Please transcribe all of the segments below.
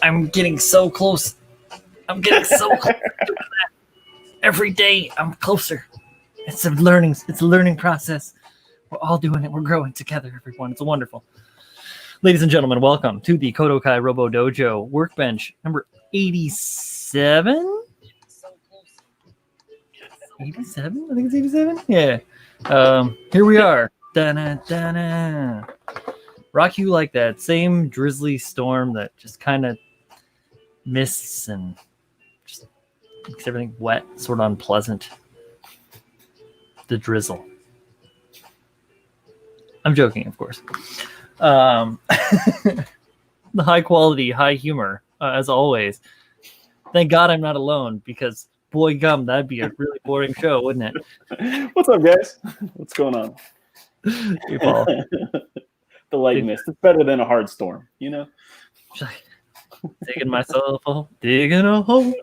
I'm getting so close. I'm getting so close. Every day I'm closer. It's a learning process. We're all doing it. We're growing together, everyone. It's wonderful. Ladies and gentlemen, welcome to the KotoKai Robo-Dojo Workbench number 87. 87? I think it's 87. Yeah. Here we are. Da-na-da-na. Rock you like that same drizzly storm that just kind of mists and just makes everything wet, sort of unpleasant. The drizzle. I'm joking, of course. The high quality, high humor, as always. Thank God I'm not alone, because boy gum, that'd be a really boring show, wouldn't it? What's up, guys? What's going on? Hey, Paul. The light mist. It's better than a hard storm, you know? Digging myself a hole, digging a hole. We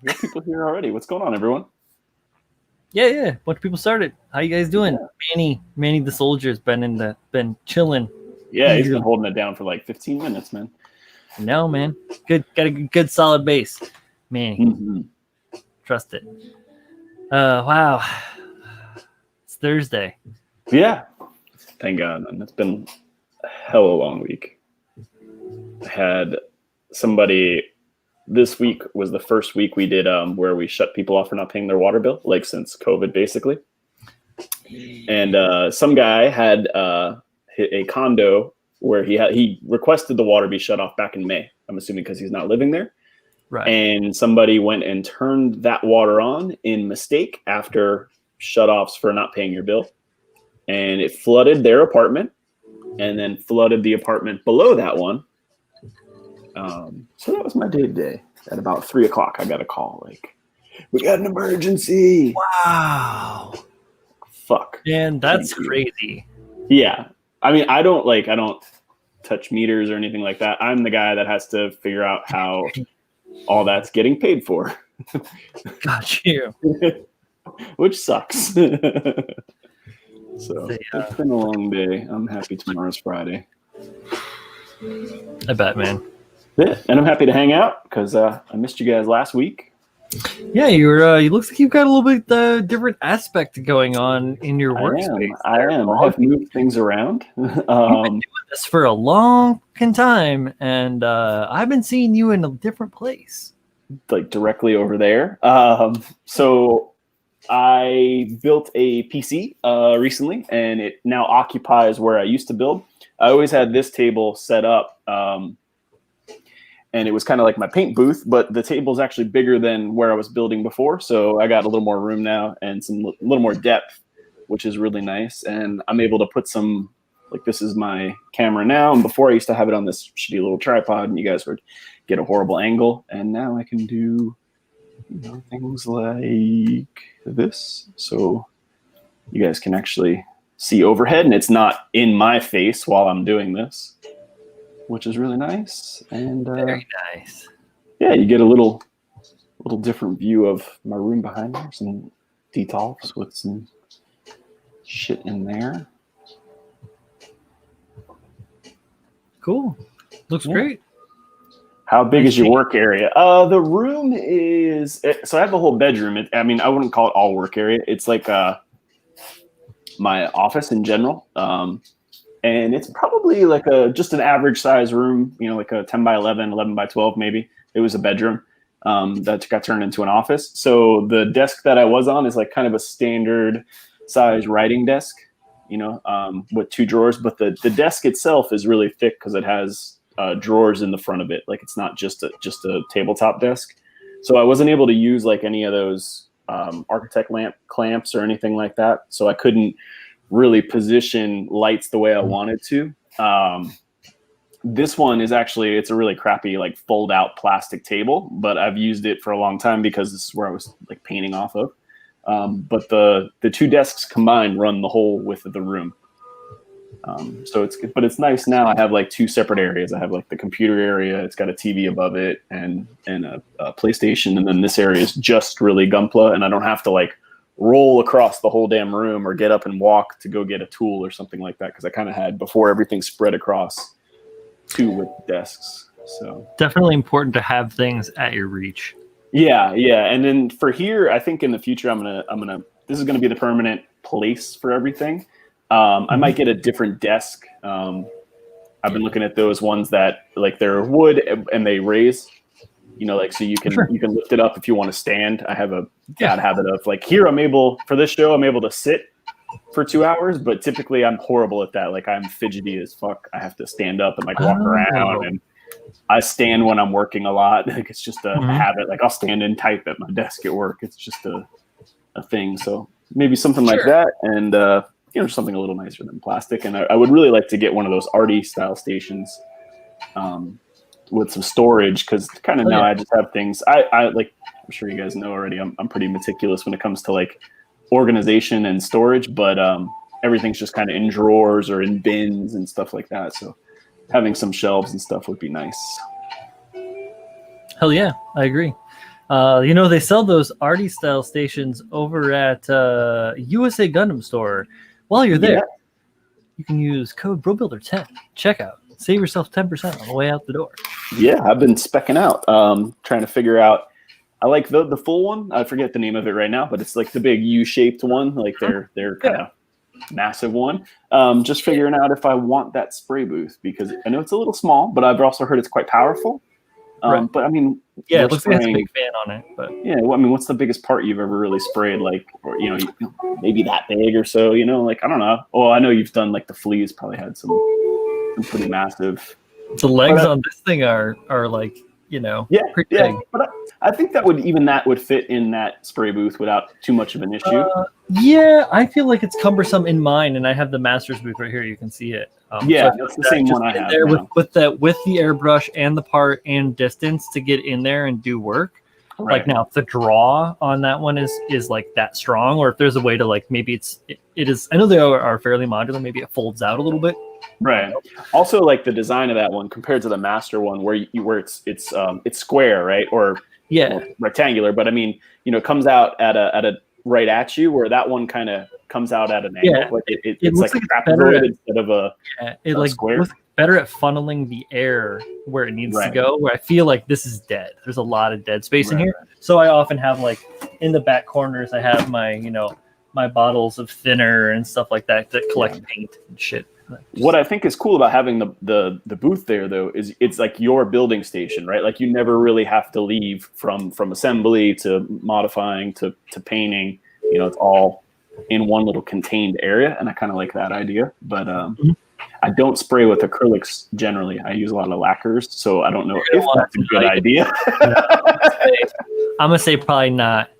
have people here already. What's going on, everyone? Yeah. A bunch of people started. How you guys doing? Yeah. Manny the soldier's been chilling. Yeah, he's been holding it down for like 15 minutes, man. No, man. Got a good solid base. Manny. Mm-hmm. Trust it. Wow. It's Thursday. Yeah. Thank God, man. It's been a hell of a long week. I had somebody. This week was the first week we did where we shut people off for not paying their water bill, like since COVID, basically. And some guy had a condo where he requested the water be shut off back in May. I'm assuming because he's not living there. Right. And somebody went and turned that water on in mistake after shutoffs for not paying your bill. And it flooded their apartment and then flooded the apartment below that one. So that was my day today. At about 3 o'clock, I got a call like, "We got an emergency." Wow. Fuck. Man, that's crazy. Yeah. I mean, I don't touch meters or anything like that. I'm the guy that has to figure out how all that's getting paid for. Got you. Which sucks. So it's been a long day. I'm happy tomorrow's Friday. I bet, man. Yeah, and I'm happy to hang out because I missed you guys last week. Yeah, you looks like you've got a little bit different aspect going on in your workspace. I am. I have moved things around. You've been doing this for a long time, and I've been seeing you in a different place. Like directly over there. So I built a PC recently, and it now occupies where I used to build. I always had this table set up. And it was kind of like my paint booth, but the table is actually bigger than where I was building before. So I got a little more room now and a little more depth, which is really nice. And I'm able to put some, like this is my camera now. And before I used to have it on this shitty little tripod and you guys would get a horrible angle. And now I can do things like this. So you guys can actually see overhead and it's not in my face while I'm doing this, which is really nice. And very nice. Yeah, you get a little different view of my room behind there. Some details with some shit in there. Cool. Looks great. How big is your work area? The room is, so I have a whole bedroom. I mean, I wouldn't call it all work area. It's like my office in general. And it's probably like just an average size room, like a 10 by 11, 11 by 12 maybe. It was a bedroom that got turned into an office. So the desk that I was on is like kind of a standard size writing desk, with 2 drawers. But the desk itself is really thick because it has drawers in the front of it. Like it's not just a tabletop desk. So I wasn't able to use like any of those architect lamp clamps or anything like that. So I couldn't really position lights the way I wanted to. This one is actually, it's a really crappy like fold out plastic table, but I've used it for a long time because this is where I was like painting off of. But the 2 desks combined run the whole width of the room. So it's good, but it's nice now. I have like 2 separate areas. I have like the computer area. It's got a TV above it and a PlayStation. And then this area is just really Gunpla. And I don't have to like roll across the whole damn room or get up and walk to go get a tool or something like that. Cause I kind of had before everything spread across 2 with desks. So definitely important to have things at your reach. Yeah. And then for here, I think in the future, this is gonna be the permanent place for everything. I might get a different desk. I've been looking at those ones that like they're wood and they raise. Like so you can lift it up if you want to stand. I have a bad habit of like here I'm able to sit for 2 hours, but typically I'm horrible at that. Like I'm fidgety as fuck. I have to stand up and like walk around, and I stand when I'm working a lot. Like it's just a habit. Like I'll stand and type at my desk at work. It's just a thing. So maybe something like that, and something a little nicer than plastic. And I would really like to get one of those arty style stations with some storage, because kind of now I just have things. I like. I'm sure you guys know already. I'm pretty meticulous when it comes to like organization and storage, but everything's just kind of in drawers or in bins and stuff like that. So having some shelves and stuff would be nice. Hell yeah, I agree. They sell those arty style stations over at USA Gundam store. While you're there, you can use code BroBuilder10 checkout. Save yourself 10% on the way out the door. Yeah, I've been specking out, trying to figure out. I like the full one. I forget the name of it right now, but it's like the big U-shaped one, like they're kind of massive one. Just figuring out if I want that spray booth, because I know it's a little small, but I've also heard it's quite powerful. But I mean, it looks like it's a big fan on it. But what's the biggest part you've ever really sprayed? Like, or maybe that big or so. Like I don't know. Oh, I know you've done like the fleas. Probably had some pretty massive. The legs on this thing are like pretty big. But I think that would fit in that spray booth without too much of an issue. I feel like it's cumbersome in mine, and I have the master's booth right here. You can see it. That's the same one I have there with the airbrush and the part and distance to get in there and do work. Right. Like now, if the draw on that one is like that strong, or if there's a way to like maybe it is. I know they are fairly modular. Maybe it folds out a little bit. Right. Also, like the design of that one compared to the master one, where it's square, right, or rectangular. But I mean, it comes out at a right at you, where that one kind of comes out at an angle. Like it's like a trapezoid instead of a square. Looks better at funneling the air where it needs to go. Where I feel like this is dead. There's a lot of dead space in here. So I often have like in the back corners, I have my my bottles of thinner and stuff like that collect paint and shit. What I think is cool about having the booth there, though, is it's like your building station, right? Like you never really have to leave from assembly to modifying to painting. It's all in one little contained area, and I kind of like that idea. But I don't spray with acrylics generally. I use a lot of lacquers, so I don't know if that's a good idea. I'm gonna say probably not.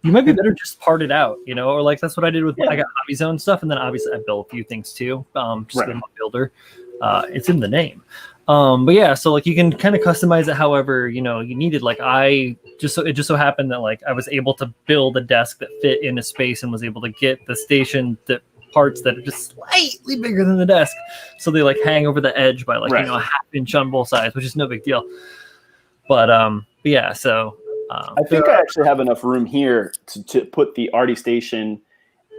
You might be better just part it out, or like that's what I did with I got Hobby Zone stuff, and then obviously I built a few things too. Just I'm a builder. It's in the name. But so like you can kind of customize it however you needed. Like it just so happened that like I was able to build a desk that fit in a space and was able to get the station parts that are just slightly bigger than the desk, so they like hang over the edge by like a half inch on both sides, which is no big deal. But so. I think I actually have enough room here to put the arty station,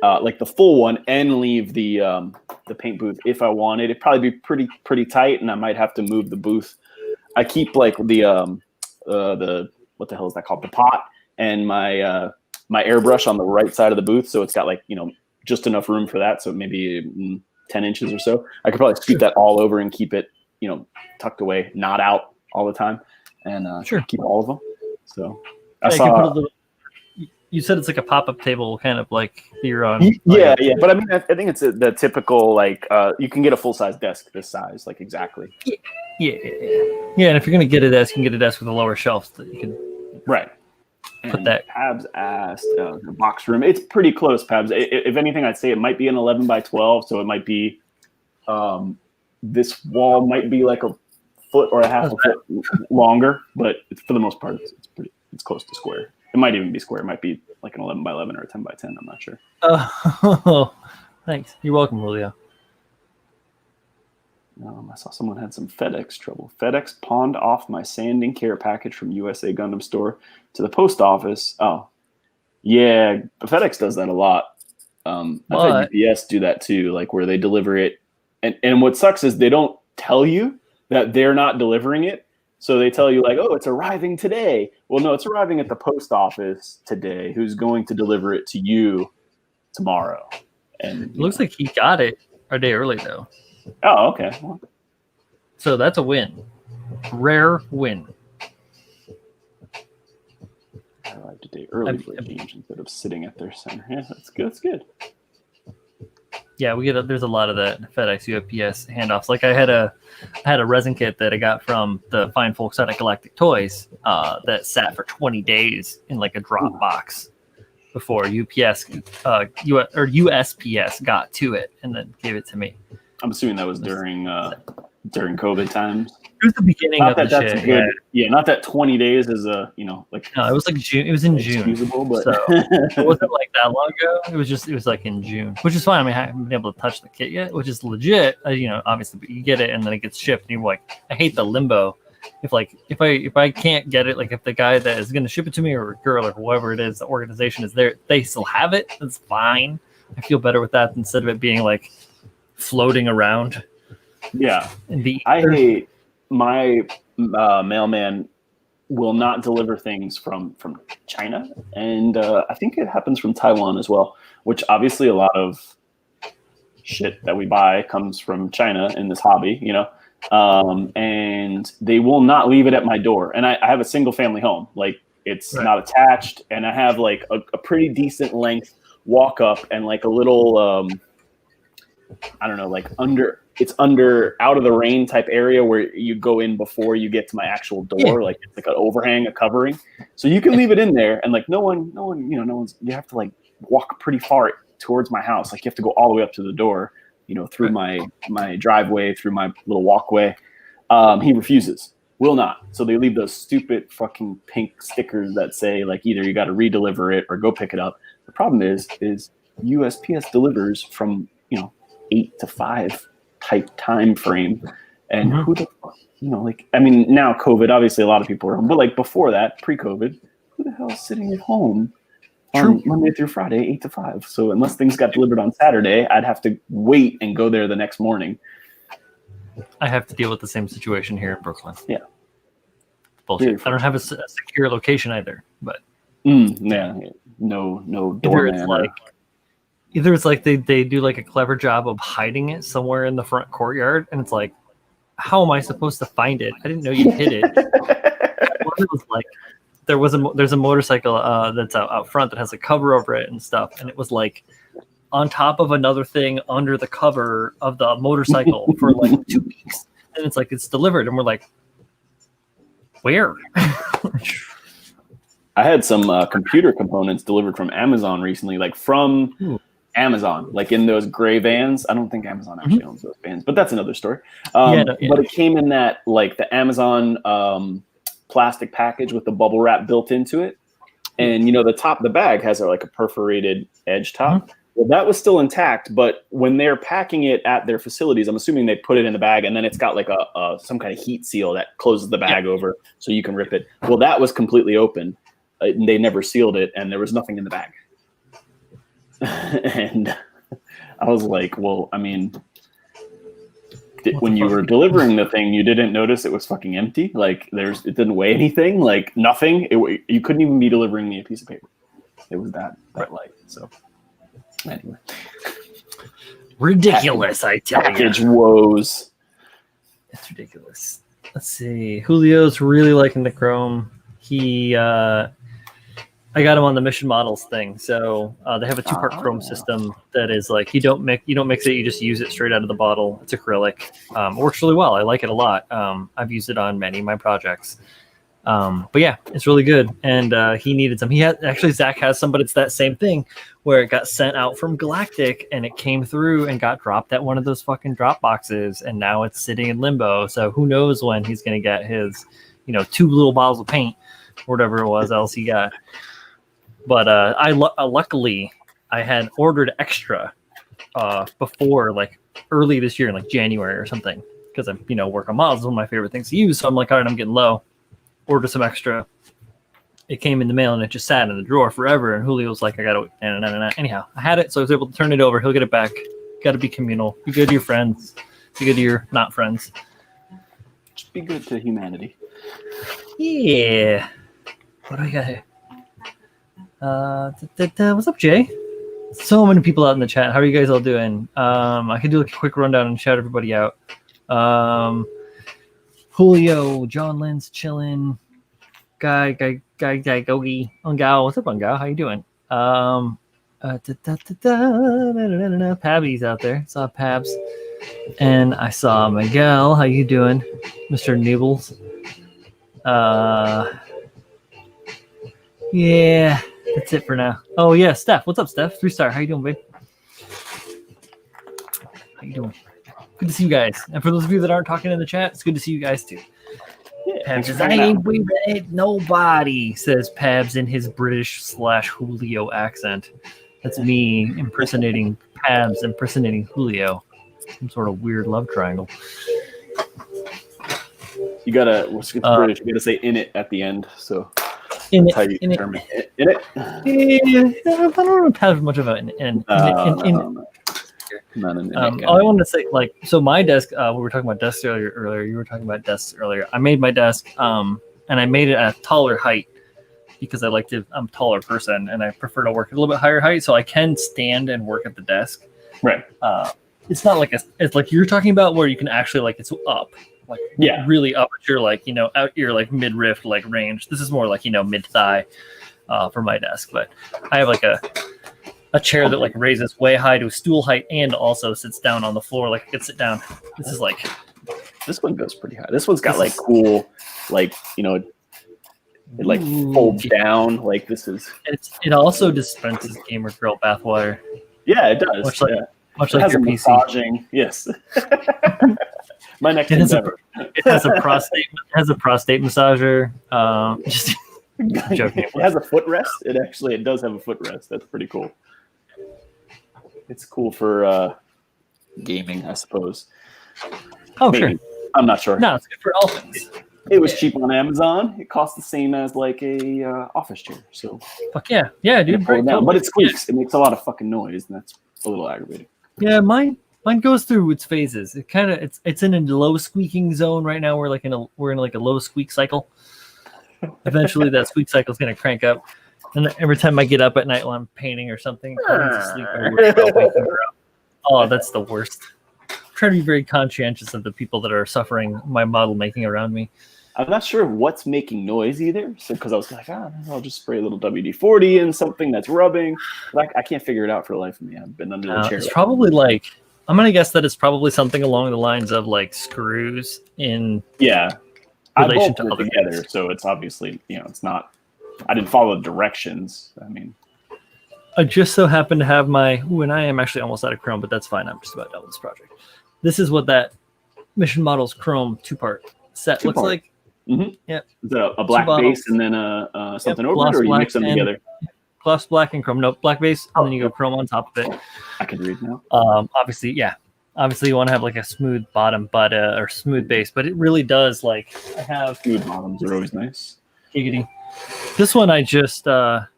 like the full one, and leave the paint booth if I wanted. It'd probably be pretty tight, and I might have to move the booth. I keep like the what the hell is that called? The pot and my airbrush on the right side of the booth, so it's got like just enough room for that. So maybe 10 inches or so. I could probably scoot that all over and keep it tucked away, not out all the time, and keep all of them. So I saw. You said it's like a pop-up table, kind of like you're on. Yeah. But I mean, I think it's the typical like you can get a full-size desk this size, like exactly. Yeah. And if you're gonna get a desk, you can get a desk with a lower shelf that you can. Right. Put and that. Pabs asked the box room. It's pretty close, Pabs. If anything, I'd say it might be an 11 by 12, so it might be. This wall might be like a foot or a half a foot longer, but for the most part, it's close to square. It might even be square. It might be like an 11 by 11 or a 10 by 10. I'm not sure. Oh, thanks. You're welcome, Julio. I saw someone had some FedEx trouble. FedEx pawned off my sanding care package from USA Gundam store to the post office. Oh, yeah. FedEx does that a lot. I've had UPS do that too, like where they deliver it. And what sucks is they don't tell you that they're not delivering it. So they tell you like, oh, it's arriving today. Well, no, it's arriving at the post office today. Who's going to deliver it to you tomorrow? And It looks like he got it a day early though. Oh, okay. Well, so that's a win. Rare win. I like to do early for a change instead of sitting at their center. Yeah, that's good. That's good. Yeah, there's a lot of that FedEx UPS handoffs. Like I had a resin kit that I got from the fine folks out at Galactic Toys that sat for 20 days in like a drop box before USPS got to it and then gave it to me. I'm assuming that was during COVID times. It was the beginning not of that the that's shit. Good. Yeah, not that 20 days is like. No, it was like June. It was in June. But... So it wasn't like that long ago. It was like in June, which is fine. I mean, I haven't been able to touch the kit yet, which is legit. Obviously, but you get it and then it gets shipped, and you're like, I hate the limbo. If I can't get it, like if the guy that is going to ship it to me or a girl or whoever it is, the organization is there, they still have it. That's fine. I feel better with that instead of it being like floating around. Yeah, I hate my mailman will not deliver things from China, and I think it happens from Taiwan as well. Which obviously a lot of shit that we buy comes from China in this hobby, and they will not leave it at my door. And I have a single family home, like it's not attached, and I have like a pretty decent length walk up and like a little I don't know, like under out of the rain type area where you go in before you get to my actual door. Like it's like an overhang, a covering. So you can leave it in there and like no one's, you have to like walk pretty far towards my house. Like you have to go all the way up to the door, through my driveway, through my little walkway. He refuses, will not. So they leave those stupid fucking pink stickers that say like either you got to redeliver it or go pick it up. The problem is USPS delivers from, 8 to 5 type time frame, and who the fuck, I mean, now COVID, obviously a lot of people are home, but like before that, pre-COVID, who the hell is sitting at home on Monday through Friday, 8 to 5? So unless things got delivered on Saturday, I'd have to wait and go there the next morning. I have to deal with the same situation here in Brooklyn. Yeah, bullshit. I don't have a secure location either, but no doorman. Either it's like they do like a clever job of hiding it somewhere in the front courtyard, and it's like, how am I supposed to find it? I didn't know you hid it. It was like there's a motorcycle that's out front that has a cover over it and stuff, and it was like on top of another thing under the cover of the motorcycle for like 2 weeks, and it's like it's delivered, and we're like, where? I had some computer components delivered from Amazon recently, like from Amazon, like in those gray vans. I don't think Amazon actually owns those vans, but that's another story. But it came in that like the Amazon plastic package with the bubble wrap built into it. And the top of the bag has like a perforated edge top. Well, that was still intact, but when they're packing it at their facilities, I'm assuming they put it in the bag and then it's got like a some kind of heat seal that closes the bag over so you can rip it. Well, that was completely open. They never sealed it, and there was nothing in the bag. And I was like, well, I mean, when you were delivering the thing, you didn't notice it was fucking empty? Like, it didn't weigh anything? Like, nothing? You couldn't even be delivering me a piece of paper. It was that light. So, anyway. Ridiculous, I tell you. Package woes. It's ridiculous. Let's see. Julio's really liking the Chrome. I got him on the Mission Models thing. So they have a 2-part Chrome system that is like you don't mix it, you just use it straight out of the bottle. It's acrylic. It works really well. I like it a lot. I've used it on many of my projects. But yeah, it's really good. And he needed some. Zach has some, but it's that same thing where it got sent out from Galactic and it came through and got dropped at one of those fucking drop boxes, and now it's sitting in limbo. So who knows when he's gonna get his, 2 little bottles of paint or whatever it was else he got. But luckily I had ordered extra before like early this year in like January or something, because I'm work on models is one of my favorite things to use. So I'm like, all right, I'm getting low. Order some extra. It came in the mail and it just sat in the drawer forever. And Julio was like, I gotta anyhow. I had it, so I was able to turn it over. He'll get it back. Got to be communal. Be good to your friends. Be good to your not friends. Just be good to humanity. Yeah. What do we got here? What's up, Jay? So many people out in the chat. How are you guys all doing? I can do like a quick rundown and shout everybody out. Julio, John Lynn's chilling. Guy, Gogi, Ungao. What's up, Ungao? How you doing? Pabby's out there. Saw Pabs. And I saw Miguel. How you doing? Mr. Nibbles. Yeah, that's it for now. Oh yeah, Steph. What's up, Steph? 3-star. How you doing, babe? How you doing? Good to see you guys. And for those of you that aren't talking in the chat, it's good to see you guys too. Pabs says, I ain't waving at nobody, says Pabs in his British/Julio accent. That's me impersonating Pabs, impersonating Julio. Some sort of weird love triangle. You gotta, what's British? You gotta say "in it" at the end. So In that's how it, you in determine it. In it. Yeah, I don't have much of an in. Not an All I wanted to say, like, so my desk. We were talking about desks earlier. You were talking about desks earlier. I made my desk, and I made it at a taller height because I'm a taller person, and I prefer to work at a little bit higher height, so I can stand and work at the desk. Right. It's not like it's like you're talking about where you can actually like it's up, like really up at your like out your like midriff like range. This is more like mid thigh for my desk, but I have like a chair that like raises way high to a stool height and also sits down on the floor like I could sit down. This is like this one goes pretty high. This one's got like cool, like it like folds down. Like this is. It also dispenses Gamer Grill bathwater. Yeah, it does. Much like your PC. Massaging. Yes. My next endeavor. It has a prostate massager. Just joking. It has a footrest. It does have a footrest. That's pretty cool. It's cool for gaming, I suppose. Oh, maybe. sure. I'm not sure. No, it's good for all things. It was cheap on Amazon. It cost the same as like a office chair. So fuck yeah, dude. Great, but it squeaks. Yeah. It makes a lot of fucking noise, and that's a little aggravating. Yeah, mine goes through its phases. It kind of it's in a low squeaking zone right now. We're in like a low squeak cycle. Eventually, that squeak cycle is gonna crank up. And every time I get up at night while I'm painting or something, sleep, oh, that's the worst. I'm trying to be very conscientious of the people that are suffering my model making around me. I'm not sure what's making noise either. So because I was like, I'll just spray a little WD-40 in something that's rubbing. But I can't figure it out for the life of me. I've been under the chair. It's probably like I'm gonna guess that it's probably something along the lines of like screws in relation to other together. Things. So it's obviously it's not. I didn't follow the directions. I mean, I just so happen to have and I am actually almost out of Chrome, but that's fine. I'm just about done with this project. This is what that Mission Models Chrome 2-part set looks like. Mm-hmm. Yeah. Is that a black base and then something over it, or you mix them together? Gloss black and Chrome. No, black base, and then you go Chrome on top of it. I can read now. Obviously, you want to have like a smooth bottom, or smooth base, but it really does like I have smooth bottoms are always nice. Giggity. This one I just I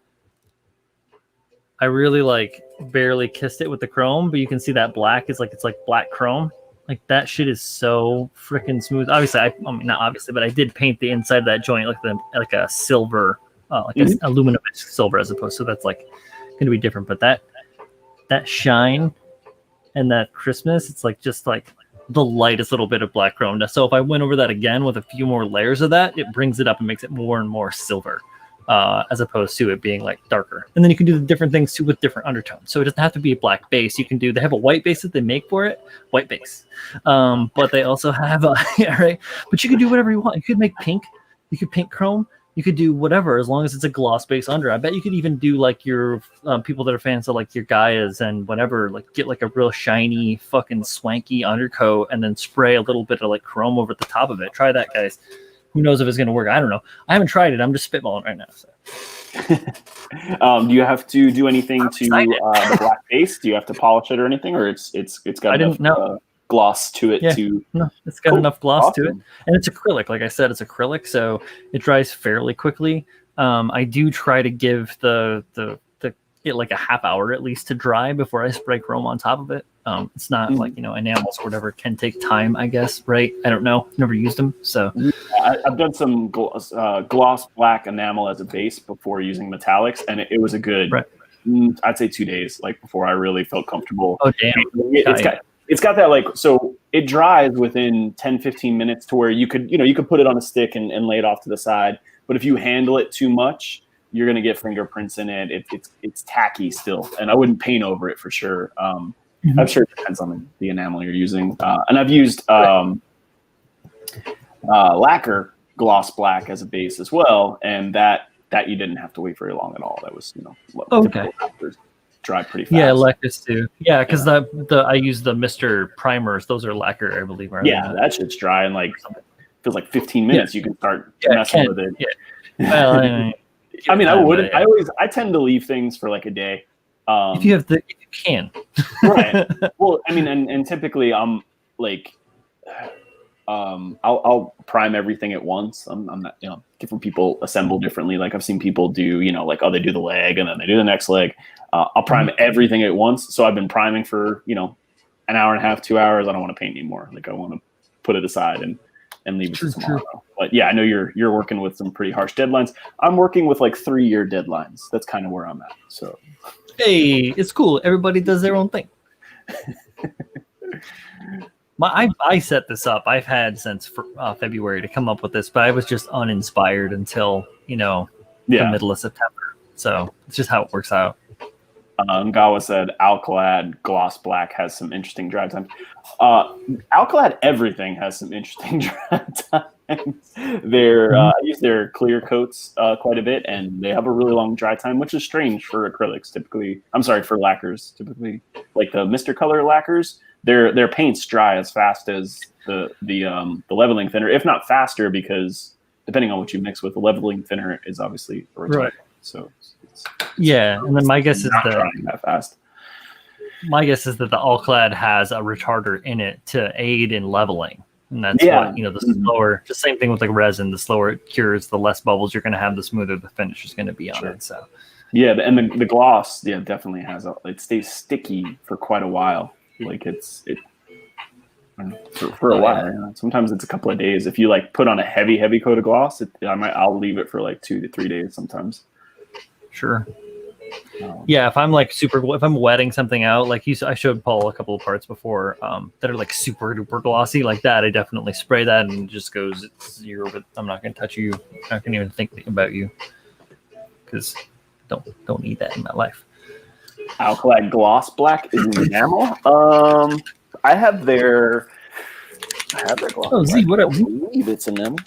really like barely kissed it with the chrome, but you can see that black is like it's like black chrome. Like that shit is so freaking smooth. Obviously, I mean not obviously, but I did paint the inside of that joint like a silver, like an aluminum silver as opposed. So that's like going to be different. But that shine and that crispness, it's like just like the lightest little bit of black chrome. So if I went over that again with a few more layers of that, it brings it up and makes it more and more silver, as opposed to it being like darker. And then you can do the different things too with different undertones. So it doesn't have to be a black base. They have a white base that they make for it, white base. But they also have right. But you can do whatever you want. You could make pink. You could paint chrome. You could do whatever as long as it's a gloss base under. I bet you could even do like your people that are fans of like your Gaias and whatever, like get like a real shiny fucking swanky undercoat and then spray a little bit of like chrome over the top of it. Try that, guys. Who knows if it's going to work? I don't know. I haven't tried it. I'm just spitballing right now. So. Do you have to do anything to the black base? Do you have to polish it or anything, or it's got enough gloss to it? No, it's got enough gloss to it, and it's acrylic. Like I said, it's acrylic, so it dries fairly quickly. I do try to give it like a half hour at least to dry before I spray chrome on top of it. It's not like enamels or whatever can take time, I guess, right? I don't know. Never used them, so I've done some gloss black enamel as a base before using metallics, and it was a good, I'd say 2 days, like before I really felt comfortable. Oh, damn. It's got that, like, so it dries within 10, 15 minutes to where you could put it on a stick and lay it off to the side. But if you handle it too much, you're going to get fingerprints in it. It's tacky still. And I wouldn't paint over it for sure. I'm sure it depends on the enamel you're using. And I've used lacquer gloss black as a base as well. And that you didn't have to wait very long at all. That was, okay. Dry pretty fast. Yeah, lacquers too. Yeah, because I use the Mr. Primers. Those are lacquer, I believe. Yeah, that shit's dry in like feels like 15 minutes. You can start messing with it. Yeah. Well, I mean, I tend to leave things for like a day. If you can. Right. Well, I mean, and typically I'm like, I'll prime everything at once. I'm not, different people assemble differently. Like I've seen people do, like, they do the leg and then they do the next leg. I'll prime everything at once. So I've been priming for, an hour and a half, 2 hours. I don't want to paint anymore. Like I want to put it aside and leave it to tomorrow. But yeah, I know you're working with some pretty harsh deadlines. I'm working with like 3-year deadlines. That's kind of where I'm at. So, hey, it's cool. Everybody does their own thing. I set this up. I've had since February to come up with this, but I was just uninspired until the middle of September. So it's just how it works out. Ngawa said Alcalad gloss black has some interesting dry times. Alcalad everything has some interesting dry times. I use their clear coats quite a bit, and they have a really long dry time, which is strange for acrylics. Typically, I'm sorry, for lacquers. Typically, like the Mr. Color lacquers, their paints dry as fast as the leveling thinner, if not faster, because depending on what you mix with, the leveling thinner is obviously a retardant. Right. So and then my guess is that fast. My guess is that the Alclad has a retarder in it to aid in leveling, and that's what the slower. The same thing with like resin. The slower it cures, the less bubbles you're going to have, the smoother the finish is going to be on it. So and the gloss, definitely has it stays sticky for quite a while. Like for a while. Sometimes it's a couple of days. If you like put on a heavy coat of gloss, I'll leave it for like 2 to 3 days sometimes. Sure. If I'm like if I'm wetting something out, like I showed Paul a couple of parts before that are like super duper glossy like that, I definitely spray that and it just goes, it's zero, but I'm not going to touch you. I'm not going to even think about you because don't need that in my life. Alcalad gloss black is an enamel. I have their gloss. Oh, Z, what up? I believe it's enamel.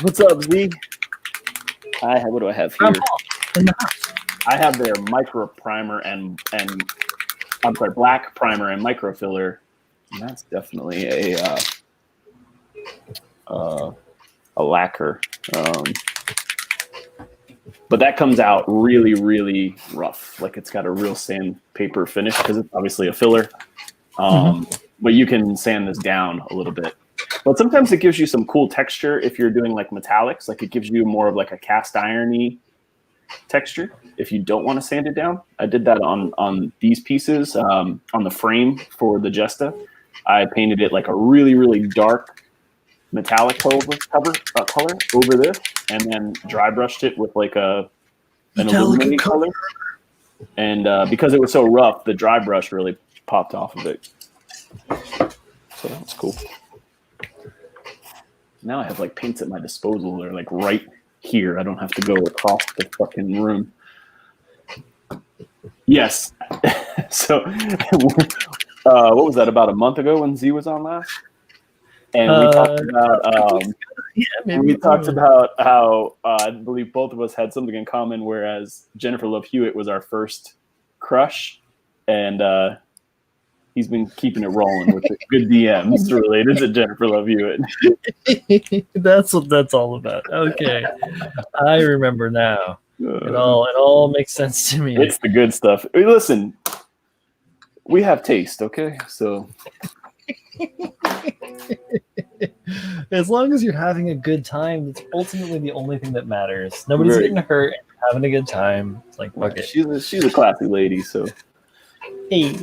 What's up, Z? What do I have here? In the house. I have their micro primer and I'm sorry, black primer and micro filler. And that's definitely a lacquer. But that comes out really, really rough. Like it's got a real sandpaper finish because it's obviously a filler. But you can sand this down a little bit. But sometimes it gives you some cool texture if you're doing like metallics. Like it gives you more of like a cast irony texture if you don't want to sand it down. I did that on these pieces on the frame for the Jesta. I painted it like a really, really dark metallic color over this, and then dry brushed it with like an illuminating color. And because it was so rough, the dry brush really popped off of it. So that was cool. Now I have like paints at my disposal. They're like right here. I don't have to go across the fucking room. Yes. So what was that, about a month ago when Z was on last? And we talked about how I believe both of us had something in common, whereas Jennifer Love Hewitt was our first crush, and he's been keeping it rolling with good DMs related to Jennifer Love Hewitt. That's what that's all about. Okay, I remember now. It all makes sense to me. It's the good stuff. Hey, listen, we have taste, okay? So as long as you're having a good time, it's ultimately the only thing that matters. Nobody's getting hurt and having a good time. It's like, fuck it. She's a classy lady, so. Hey.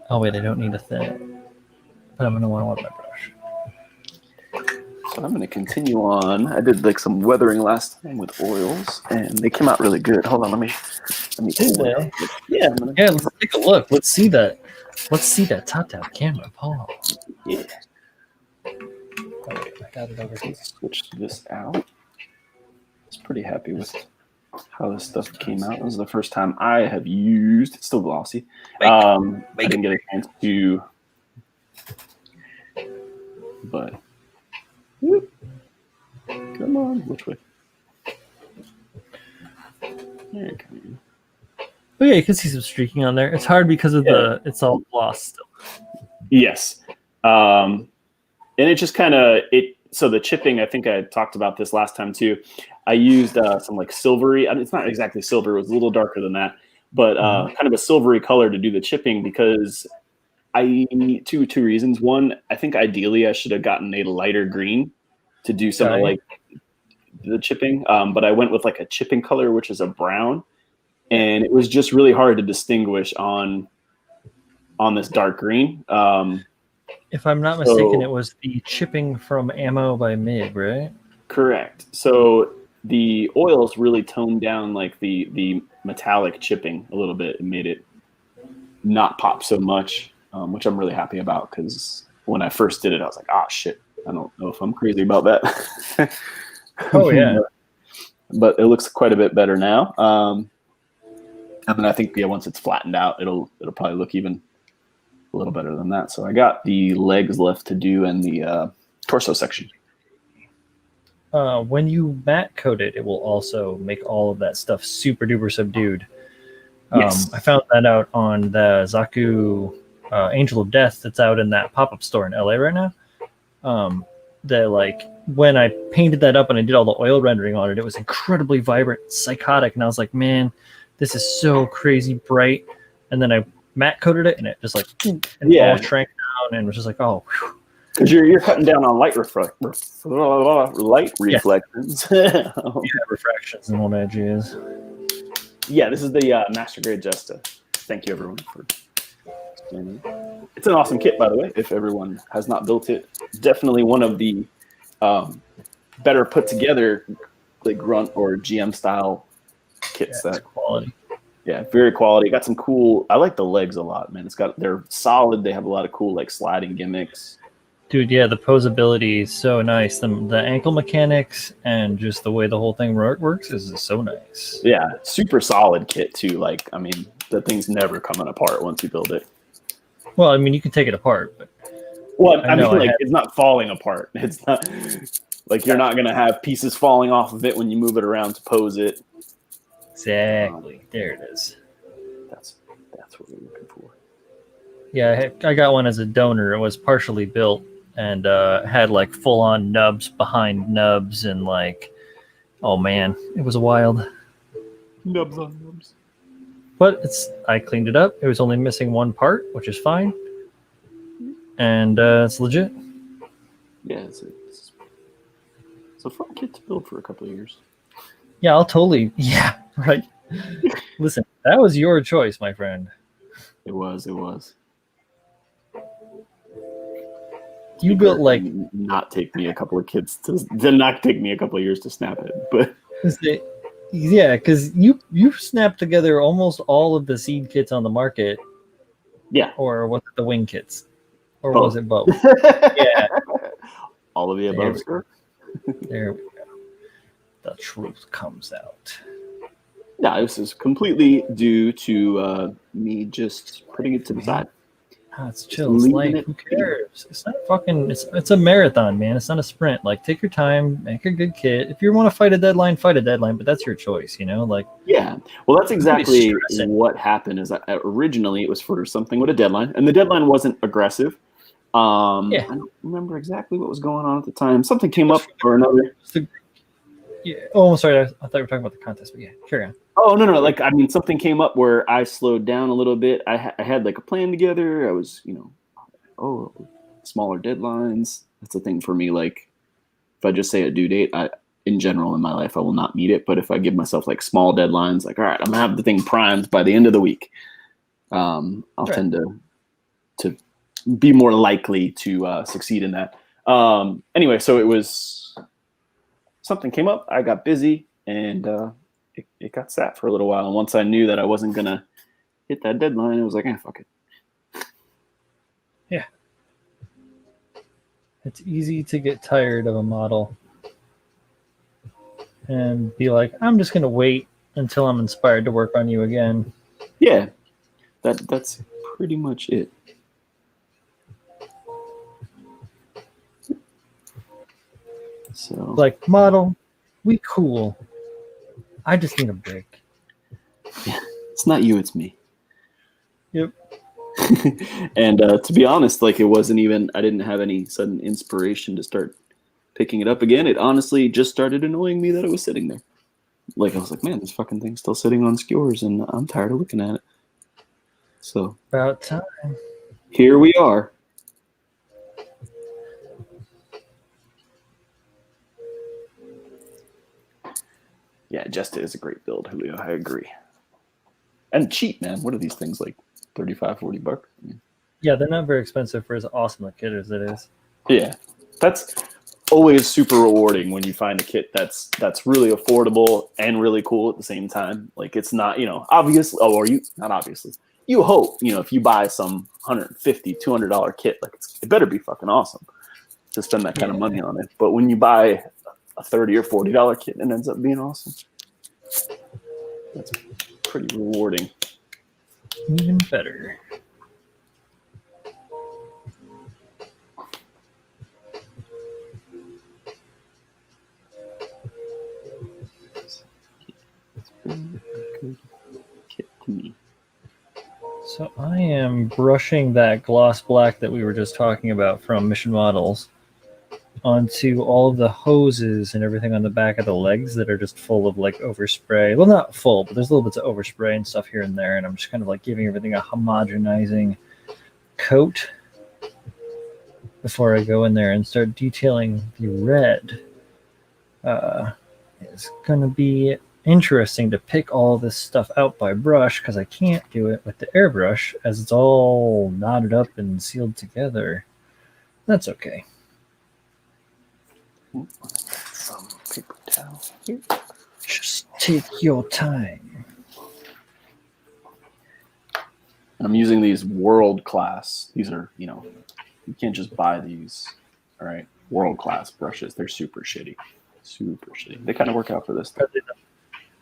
Oh wait, I don't need a thing. But I'm gonna want my brush. So I'm going to continue on. I did like some weathering last time with oils, and they came out really good. Hold on, let me. Did they? Yeah, Yeah, let's take a look. Let's see that. Let's see that top-down camera, Paul. Yeah. Oh, wait, I got it over here. Let's switch this out. I was pretty happy with how this stuff came out. This is the first time I have used. It's still glossy. I didn't get a chance to, but whoop. Come on, which way? There, come in. Oh yeah, you can see some streaking on there. It's hard because of it's all gloss still. Yes, and it just kind of So the chipping, I think I talked about this last time too. I used some like silvery. I mean, it's not exactly silver; it was a little darker than that, but kind of a silvery color to do the chipping because two reasons. One, I think ideally I should have gotten a lighter green to do some of like the chipping, but I went with like a chipping color, which is a brown, and it was just really hard to distinguish on this dark green. If I'm not mistaken, it was the chipping from Ammo by MIG, right? Correct. So the oils really toned down like the metallic chipping a little bit and made it not pop so much, which I'm really happy about because when I first did it, I was like, shit, I don't know if I'm crazy about that. Oh, yeah. But it looks quite a bit better now. And then I think, once it's flattened out, it'll probably look even a little better than that. So I got the legs left to do and the torso section. When you matte coat it, it will also make all of that stuff super duper subdued. Yes. I found that out on the Zaku Angel of Death that's out in that pop-up store in LA right now. That like when I painted that up and I did all the oil rendering on it, it was incredibly vibrant, psychotic, and I was like, man, this is so crazy bright. And then I matte coated it, and it just like all shrank down, and was just like, oh. Because you're cutting down on light reflections. Yeah, refractions and all that jazz. Yeah, this is the Master Grade Justa. Thank you, everyone, for explaining. It's an awesome kit, by the way. If everyone has not built it, definitely one of the better put together, like grunt or GM style kits. That's quality. Yeah, very quality. Got some cool. I like the legs a lot, man. They're solid. They have a lot of cool like sliding gimmicks. Dude, yeah, the posability is so nice. The ankle mechanics and just the way the whole thing works is so nice. Yeah, super solid kit too. Like, I mean, the thing's never coming apart once you build it. Well, I mean, you can take it apart, but it's not falling apart. It's not like you're not gonna have pieces falling off of it when you move it around to pose it. Exactly. There it is. That's what we're looking for. Yeah, I got one as a donor. It was partially built and had like full-on nubs behind nubs and like, oh man, it was wild. Nubs on nubs. But I cleaned it up. It was only missing one part, which is fine. And it's legit. Yeah, it's a fun kit to build for a couple of years. Yeah, I'll totally. Yeah, right. Listen, that was your choice, my friend. It was. You built like not take me a couple of years to snap it, but yeah, because you snapped together almost all of the seed kits on the market. Yeah. Or was it the wing kits? Or both. Was it both? Yeah. All of the above, sir. There we go. The truth comes out. Yeah, this is completely due to me just putting it to the side. It's chill. It's like, who cares? It's not fucking. It's a marathon, man. It's not a sprint. Like, take your time, make a good kit. If you want to fight a deadline, but that's your choice, you know. Like, yeah. Well, that's exactly what happened. Is that originally it was for something with a deadline, and the deadline wasn't aggressive. I don't remember exactly what was going on at the time. Something came up or another. Yeah. Oh, sorry. I thought we were talking about the contest, but yeah, carry on. Oh, no. Like, I mean, something came up where I slowed down a little bit. I had like a plan together. I was, smaller deadlines. That's a thing for me. Like, if I just say a due date, in general in my life, I will not meet it. But if I give myself like small deadlines, like, all right, I'm gonna have the thing primed by the end of the week, I'll tend to be more likely to succeed in that. Anyway, so it was something came up. I got busy, and it got sat for a little while. And once I knew that I wasn't gonna hit that deadline, I was like, fuck it. Yeah. It's easy to get tired of a model and be like, I'm just gonna wait until I'm inspired to work on you again. Yeah, that's pretty much it. So like, model, we cool. I just need a break. Yeah, it's not you, it's me. Yep. And to be honest, like, it wasn't even, I didn't have any sudden inspiration to start picking it up again. It honestly just started annoying me that it was sitting there. Like, I was like, man, this fucking thing's still sitting on skewers, and I'm tired of looking at it. So about time. Here we are. Yeah, Jesta is a great build, Julio. I agree. And cheap, man. What are these things, like $35, $40? I mean, yeah, they're not very expensive for as awesome a kit as it is. Yeah, that's always super rewarding when you find a kit that's really affordable and really cool at the same time. Like, it's not, obviously, not obviously. You hope, if you buy some $150, $200 kit, like, it better be fucking awesome to spend that kind of money on it. But when you buy a $30 or $40 kit and it ends up being awesome, that's pretty rewarding. Even better. Good kit to me. So I am brushing that gloss black that we were just talking about from Mission Models onto all of the hoses and everything on the back of the legs that are just full of like overspray. Well, not full, but there's little bits of overspray and stuff here and there. And I'm just kind of like giving everything a homogenizing coat before I go in there and start detailing the red. It's going to be interesting to pick all this stuff out by brush because I can't do it with the airbrush as it's all knotted up and sealed together. That's okay. Some paper towel here. Just take your time. I'm using these world class. These are, you can't just buy these. All right, world class brushes. They're super shitty. Super shitty. They kind of work out for this stuff.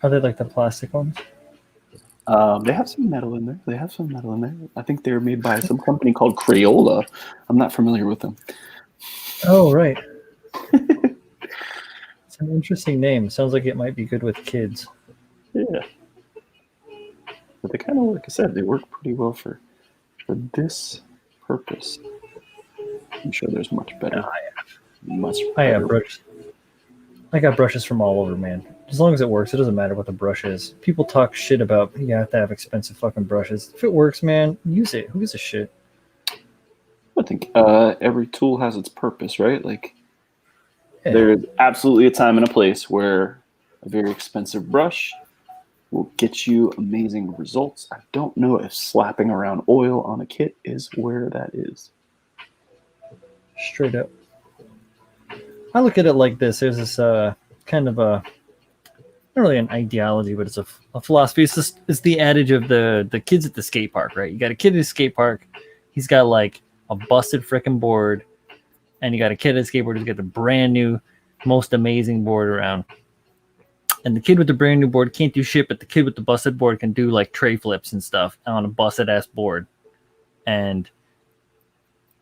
Are they like the plastic ones? They have some metal in there. I think they're made by some company called Crayola. I'm not familiar with them. Oh, right. It's an interesting name. Sounds like it might be good with kids. Yeah. But they kind of, like I said, they work pretty well for this purpose. I'm sure there's much better. I have brushes. I got brushes from all over, man. As long as it works, it doesn't matter what the brush is. People talk shit about you have to have expensive fucking brushes. If it works, man, use it. Who gives a shit? I think every tool has its purpose, right? Like, there's absolutely a time and a place where a very expensive brush will get you amazing results. I don't know if slapping around oil on a kit is where that is. Straight up. I look at it like this. There's this kind of a, not really an ideology, but it's a philosophy. It's the adage of the kids at the skate park, right? You got a kid at a skate park. He's got like a busted frickin' board. And you got a kid at a skateboard who's got the brand new, most amazing board around. And the kid with the brand new board can't do shit, but the kid with the busted board can do like tray flips and stuff on a busted ass board. And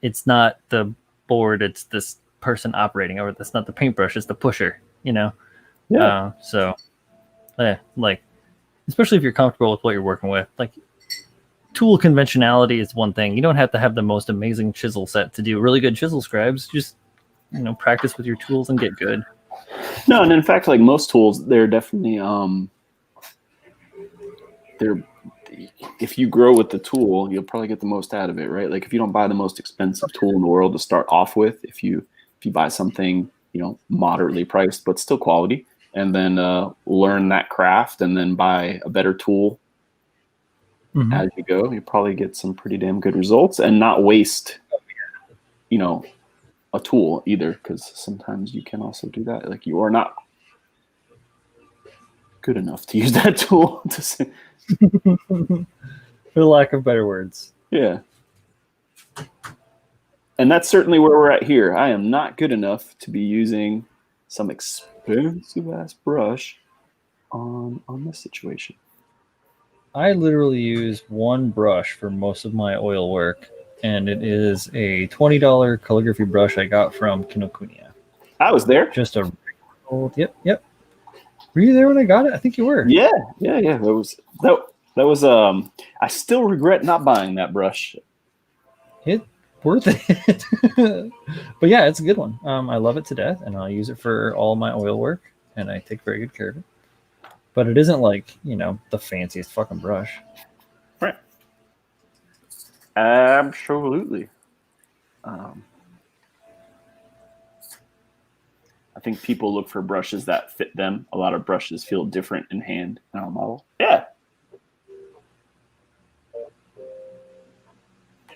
it's not the board, it's this person operating, or that's not the paintbrush, it's the pusher, Yeah. Like, especially if you're comfortable with what you're working with, like, tool conventionality is one thing. You don't have to have the most amazing chisel set to do really good chisel scribes. Just, practice with your tools and get good. No, and in fact, like most tools, they're definitely if you grow with the tool, you'll probably get the most out of it, right? Like, if you don't buy the most expensive tool in the world to start off with, if you buy something, moderately priced but still quality, and then learn that craft, and then buy a better tool as you go, you probably get some pretty damn good results and not waste, a tool either, because sometimes you can also do that. Like you are not good enough to use that tool. For lack of better words. Yeah. And that's certainly where we're at here. I am not good enough to be using some expensive ass brush on this situation. I literally use one brush for most of my oil work, and it is a $20 calligraphy brush I got from Kinokuniya. I was there. Just a old, yep. Were you there when I got it? I think you were. Yeah. That was I still regret not buying that brush. It worth it. But yeah, it's a good one. I love it to death, and I'll use it for all my oil work, and I take very good care of it. But it isn't like, the fanciest fucking brush. Right. Absolutely. I think people look for brushes that fit them. A lot of brushes feel different in hand in our model. Yeah.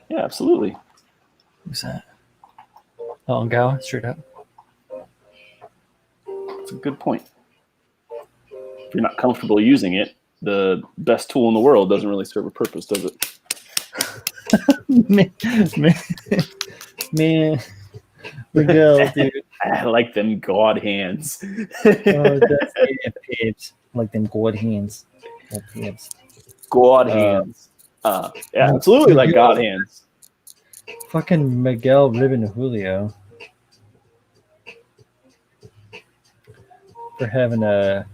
Yeah, absolutely. Who's that? Oh, Gao, straight up. That's a good point. If you're not comfortable using it, the best tool in the world doesn't really serve a purpose, does it? man, Miguel, dude. I like them god hands. That's pibs. Like them god hands. God hands. Yeah, absolutely like god hands. Fucking Miguel Ribbon Julio. For having a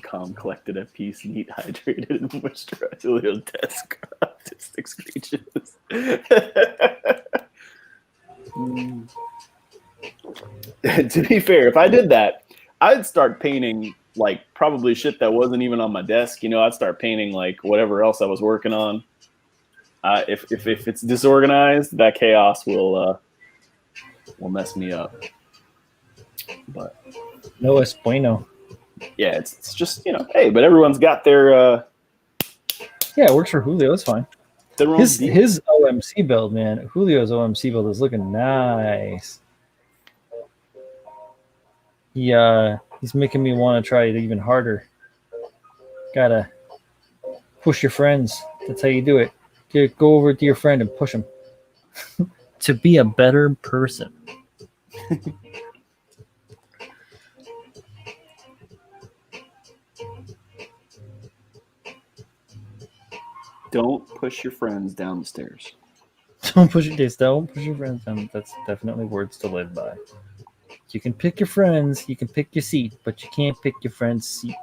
Calm, collected at peace, neat, hydrated, and moisturized. Julio's desk artistic screeches. To be fair, if I did that, I'd start painting like probably shit that wasn't even on my desk. I'd start painting like whatever else I was working on. If it's disorganized, that chaos will mess me up. But no es bueno. Yeah, it's just hey, but everyone's got their yeah, it works for Julio. It's fine. His OMC build, man. Julio's OMC build is looking nice. He's making me want to try it even harder. Gotta push your friends. That's how you do it. Go over to your friend and push him to be a better person. Don't push your friends down the stairs. Don't push your friends down. That's definitely words to live by. You can pick your friends, you can pick your seat, but you can't pick your friend's seat.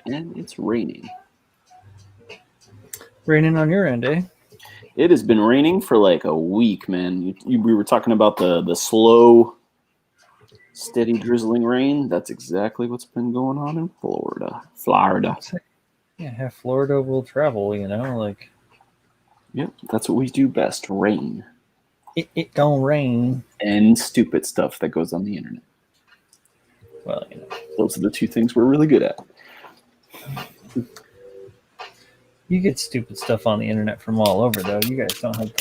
And it's raining. Raining on your end, eh? It has been raining for like a week, man. We were talking about the slow, steady drizzling rain. That's exactly what's been going on in Florida. Yeah, Florida will travel, like. Yep, that's what we do best, rain. It don't rain. And stupid stuff that goes on the internet. Well, Those are the two things we're really good at. You get stupid stuff on the internet from all over, though. You guys don't have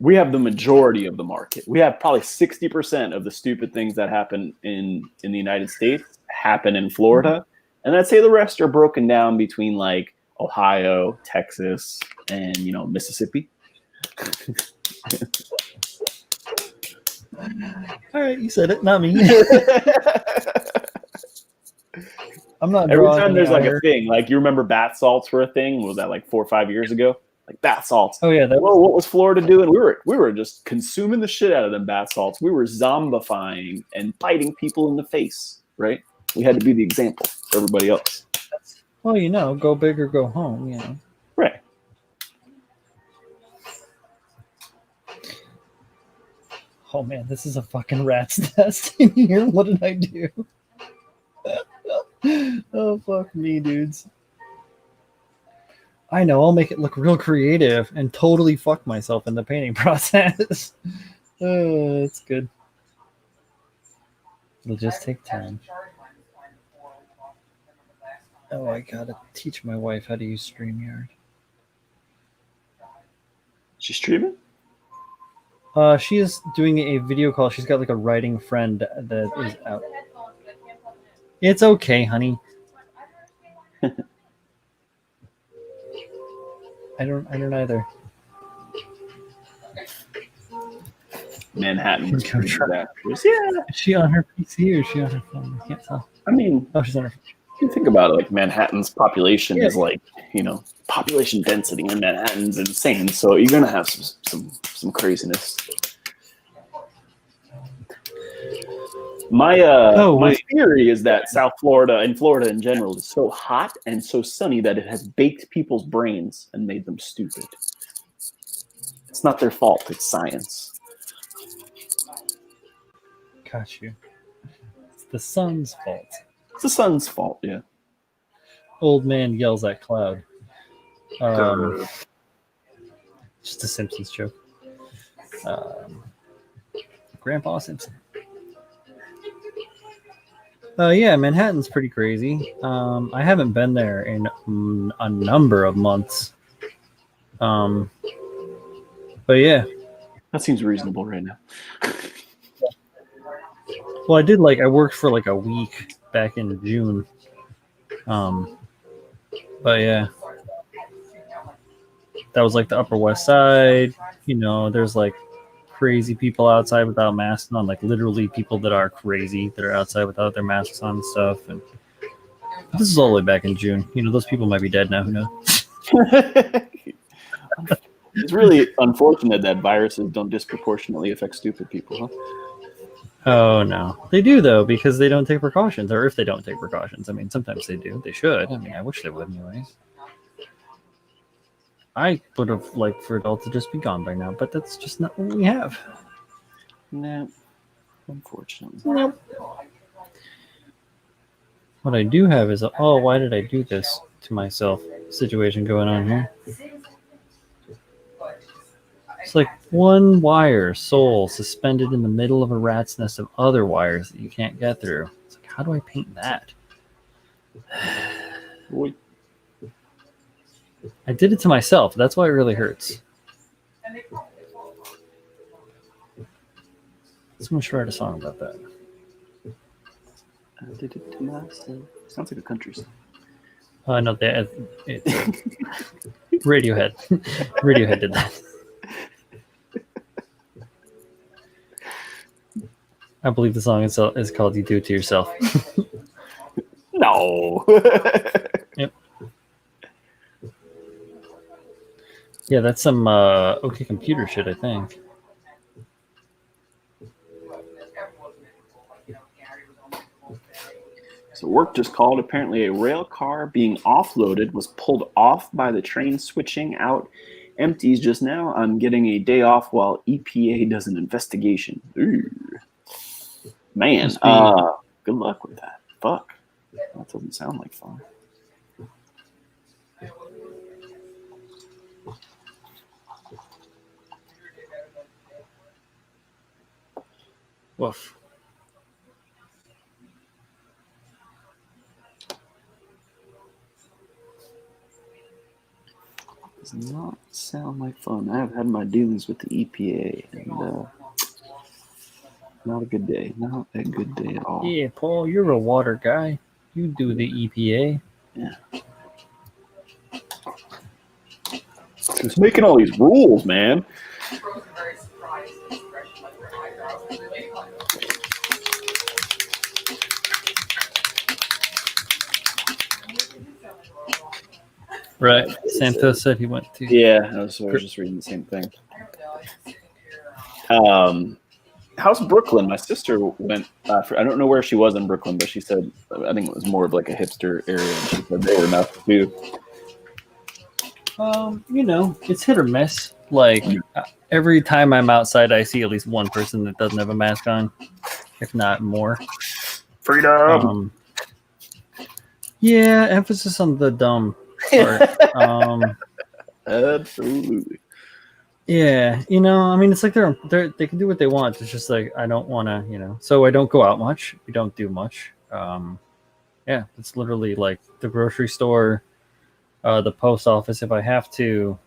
we have the majority of the market. We have probably 60% of the stupid things that happen in the United States happen in Florida. And I'd say the rest are broken down between like Ohio, Texas, and Mississippi. All right, you said it, not me. I'm not. Every time there's like a thing, like you remember bath salts were a thing. Was that like 4 or 5 years ago? Like bath salts. Oh yeah. What was Florida doing? We were just consuming the shit out of them bath salts. We were zombifying and biting people in the face. Right? We had to be the example for everybody else. Well, go big or go home. Right. Oh man, this is a fucking rat's nest in here. What did I do? Oh fuck me, dudes. I know, I'll make it look real creative and totally fuck myself in the painting process. It's good. It'll just take time. Oh, I gotta teach my wife how to use StreamYard. She's streaming? She is doing a video call. She's got like a writing friend that is out. It's okay, honey. I don't either. Manhattan was Go pretty try. good actress. Yeah. Is she on her PC or is she on her phone? I can't tell. I mean, Oh, she's on her phone. you think about it, like Manhattan's population Yeah. is like, population density in Manhattan's insane. So you're gonna have some craziness. My theory is that South Florida and Florida in general is so hot and so sunny that it has baked people's brains and made them stupid. It's not their fault. It's science. Got you. It's the sun's fault. It's the sun's fault, yeah. Old man yells at cloud. Just a Simpsons joke. Grandpa Simpson. Yeah, Manhattan's pretty crazy. I haven't been there in a number of months. But yeah. That seems reasonable right now. Well, I worked for like a week back in June. But yeah. That was like the Upper West Side. There's like crazy people outside without masks on, like literally people that are crazy that are outside without their masks on and stuff. And this is all the way back in June. Those people might be dead now. Who knows? It's really unfortunate that viruses don't disproportionately affect stupid people, huh? Oh, no. They do, though, because they don't take precautions. Or if they don't take precautions. I mean, sometimes they do. They should. I mean, I wish they would anyways. I would have liked for it all to just be gone by now, but that's just not what we have. No. Unfortunately. Nope. What I do have is why did I do this to myself situation going on here. It's like one wire sole suspended in the middle of a rat's nest of other wires that you can't get through. It's like, how do I paint that? I did it to myself. That's why it really hurts. Someone should write a song about that. I did it to myself. Sounds like a country song. No, it's Radiohead. Radiohead did that. I believe the song is called "You Do It to Yourself." No. Yep. Yeah, that's some OK Computer shit, I think. So work just called. Apparently a rail car being offloaded was pulled off by the train switching out empties just now. I'm getting a day off while EPA does an investigation. Ooh. Man, good luck with that. Fuck. That doesn't sound like fun. Woof. Does not sound like fun. I have had my dealings with the EPA, and not a good day. Not a good day at all. Yeah, Paul, you're a water guy. You do the EPA. Yeah. It's making all these rules, man. Right. Santos said he went to. Yeah, I was just reading the same thing. How's Brooklyn? My sister went. I don't know where she was in Brooklyn, but she said I think it was more of like a hipster area. And she said they were nuts too. It's hit or miss. Like every time I'm outside, I see at least one person that doesn't have a mask on, if not more. Freedom. Yeah, emphasis on the dumb part. Absolutely. Yeah, I mean, it's like they can do what they want. It's just like I don't want to, so I don't go out much. We don't do much. Yeah, it's literally like the grocery store, the post office if I have to,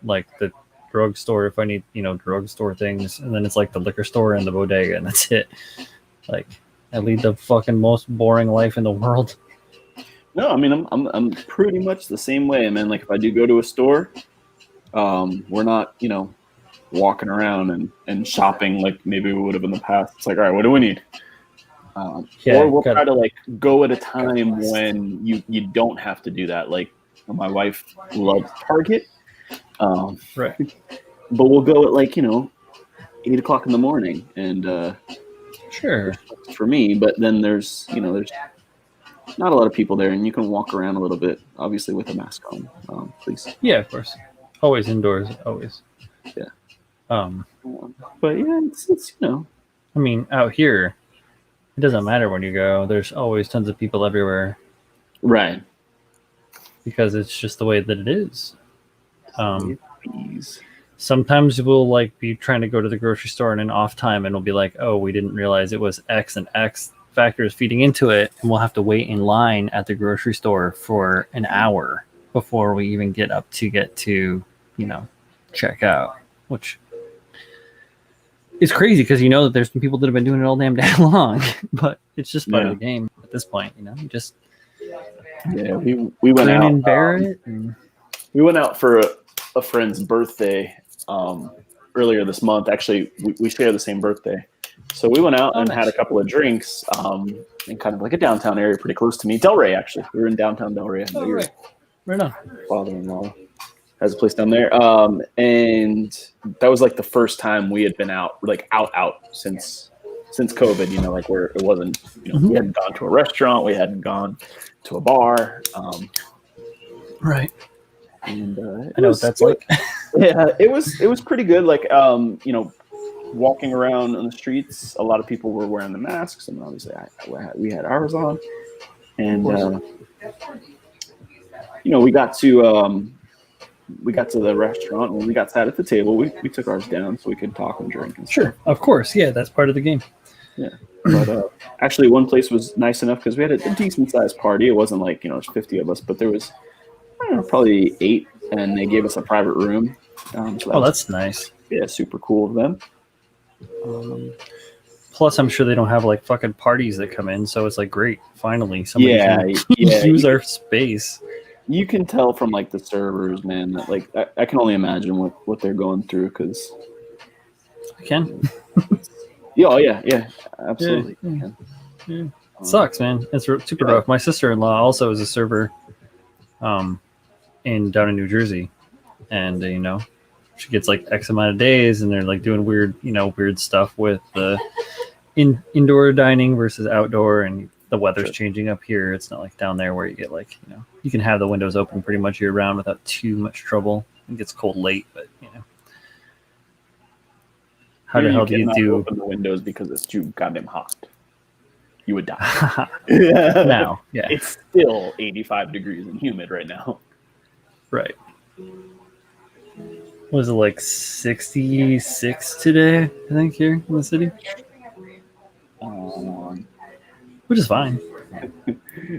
like the drugstore if I need, drugstore things, and then it's like the liquor store and the bodega, and that's it. Like, I lead the fucking most boring life in the world. No, I mean I'm pretty much the same way, man. Like if I do go to a store, we're not, walking around and shopping like maybe we would have in the past. It's like, all right, what do we need? Yeah, Or we'll got try it. to like go at a time when you don't have to do that. Like my wife loves Target, Right. but we'll go at like 8 o'clock in the morning, and Sure. for me. But then there's not a lot of people there, and you can walk around a little bit, obviously with a mask on, please. Yeah, of course. Always indoors. Always. Yeah. Um, But yeah, it's I mean, out here, it doesn't matter when you go. There's always tons of people everywhere right. because it's just the way that it is. Please. Sometimes we'll like be trying to go to the grocery store in an off time, and we'll be like, "Oh, we didn't realize it was X and X factors feeding into it," and we'll have to wait in line at the grocery store for an hour before we even get to check out, which is crazy because that there's some people that have been doing it all damn day long, but it's just part of the game at this point. You just we went out. And bear it. And... We went out for a friend's birthday earlier this month. Actually, we share the same birthday, so we went out and had a couple of drinks in kind of like a downtown area, pretty close to me. Delray, actually, we were in downtown Delray. Oh, right on. Father-in-law has a place down there, and that was like the first time we had been out, like out since COVID. Like where it wasn't, we hadn't gone to a restaurant, we hadn't gone to a bar, right. and I know what that's like. Yeah, it was pretty good. Like walking around on the streets, a lot of people were wearing the masks, and obviously we had ours on, and we got to the restaurant. When we got sat at the table, we took ours down so we could talk and drink and stuff. Sure, of course, yeah, that's part of the game. Yeah, but actually, one place was nice enough because we had a decent sized party. It wasn't like there's 50 of us, but there was probably 8, and they gave us a private room. So that's nice. Yeah, super cool of them. Plus, I'm sure they don't have like fucking parties that come in, so it's like great. Finally, somebody can yeah, use our space. You can tell from like the servers, man, that like I can only imagine what they're going through because I can. yeah, absolutely. Yeah. It sucks, man. It's super rough. My sister-in-law also is a server, down in New Jersey, and she gets like X amount of days, and they're like doing weird stuff with the indoor dining versus outdoor, and the weather's changing up here. It's not like down there where you get like you can have the windows open pretty much year round without too much trouble. It gets cold late, but how the hell do you open the windows because it's too goddamn hot? You would die. Now, yeah, it's still 85 degrees and humid right now. Right. Was it like 66 today? I think here in the city, which is fine.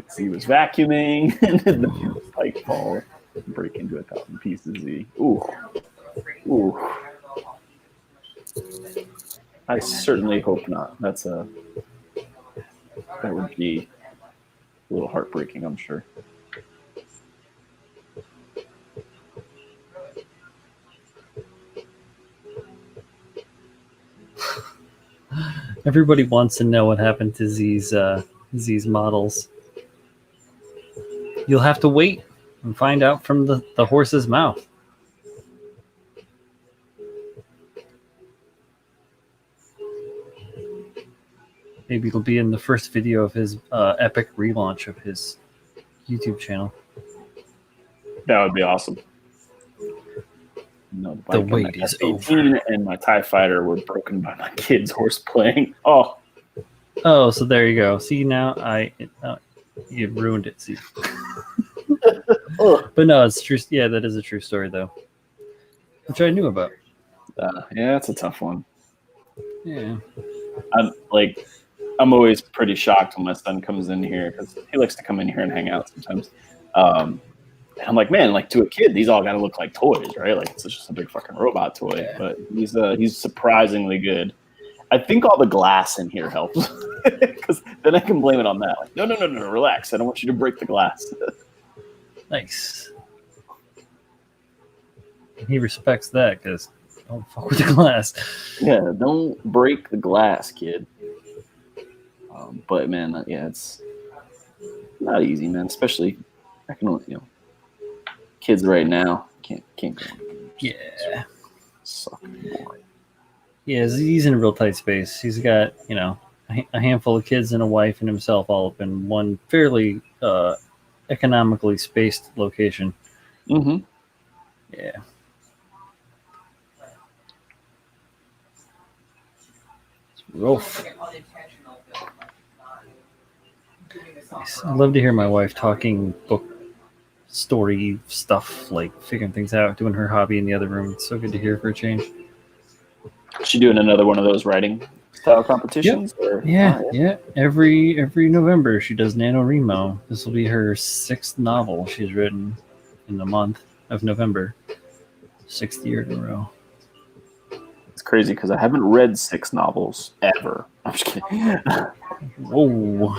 So he was vacuuming, and then the light fall, break into 1,000 pieces. Ooh. I certainly hope not. That would be a little heartbreaking, I'm sure. Everybody wants to know what happened to these models. You'll have to wait and find out from the horse's mouth. Maybe it'll be in the first video of his epic relaunch of his YouTube channel. That would be awesome. No, the wait is over. And my TIE Fighter were broken by my kids horse playing. Oh, so there you go. See, now you ruined it. See, but no, it's true. Yeah, that is a true story, though. which I knew about. Yeah, it's a tough one. Yeah. I'm always pretty shocked when my son comes in here because he likes to come in here and hang out sometimes. And I'm like, man, like to a kid, these all got to look like toys, right? Like it's just a big fucking robot toy. Yeah. But he's surprisingly good. I think all the glass in here helps because then I can blame it on that. Like, no, relax. I don't want you to break the glass. Nice. He respects that because don't fuck with the glass. Yeah, don't break the glass, kid. But man, yeah, it's not easy, man. Especially, I can only, kids right now can't go. Yeah. Sucking boy. Yeah, he's in a real tight space. He's got, a handful of kids and a wife and himself all up in one fairly economically spaced location. Mm-hmm. Yeah. It's rough. Nice. I love to hear my wife talking book story stuff, like figuring things out, doing her hobby in the other room. It's so good to hear for a change. She doing another one of those writing style competitions? Yep. Or? Yeah. Every November she does NaNoWriMo. This will be her 6th novel she's written in the month of November. 6th year in a row. It's crazy because I haven't read 6 novels ever. I'm just kidding. Whoa.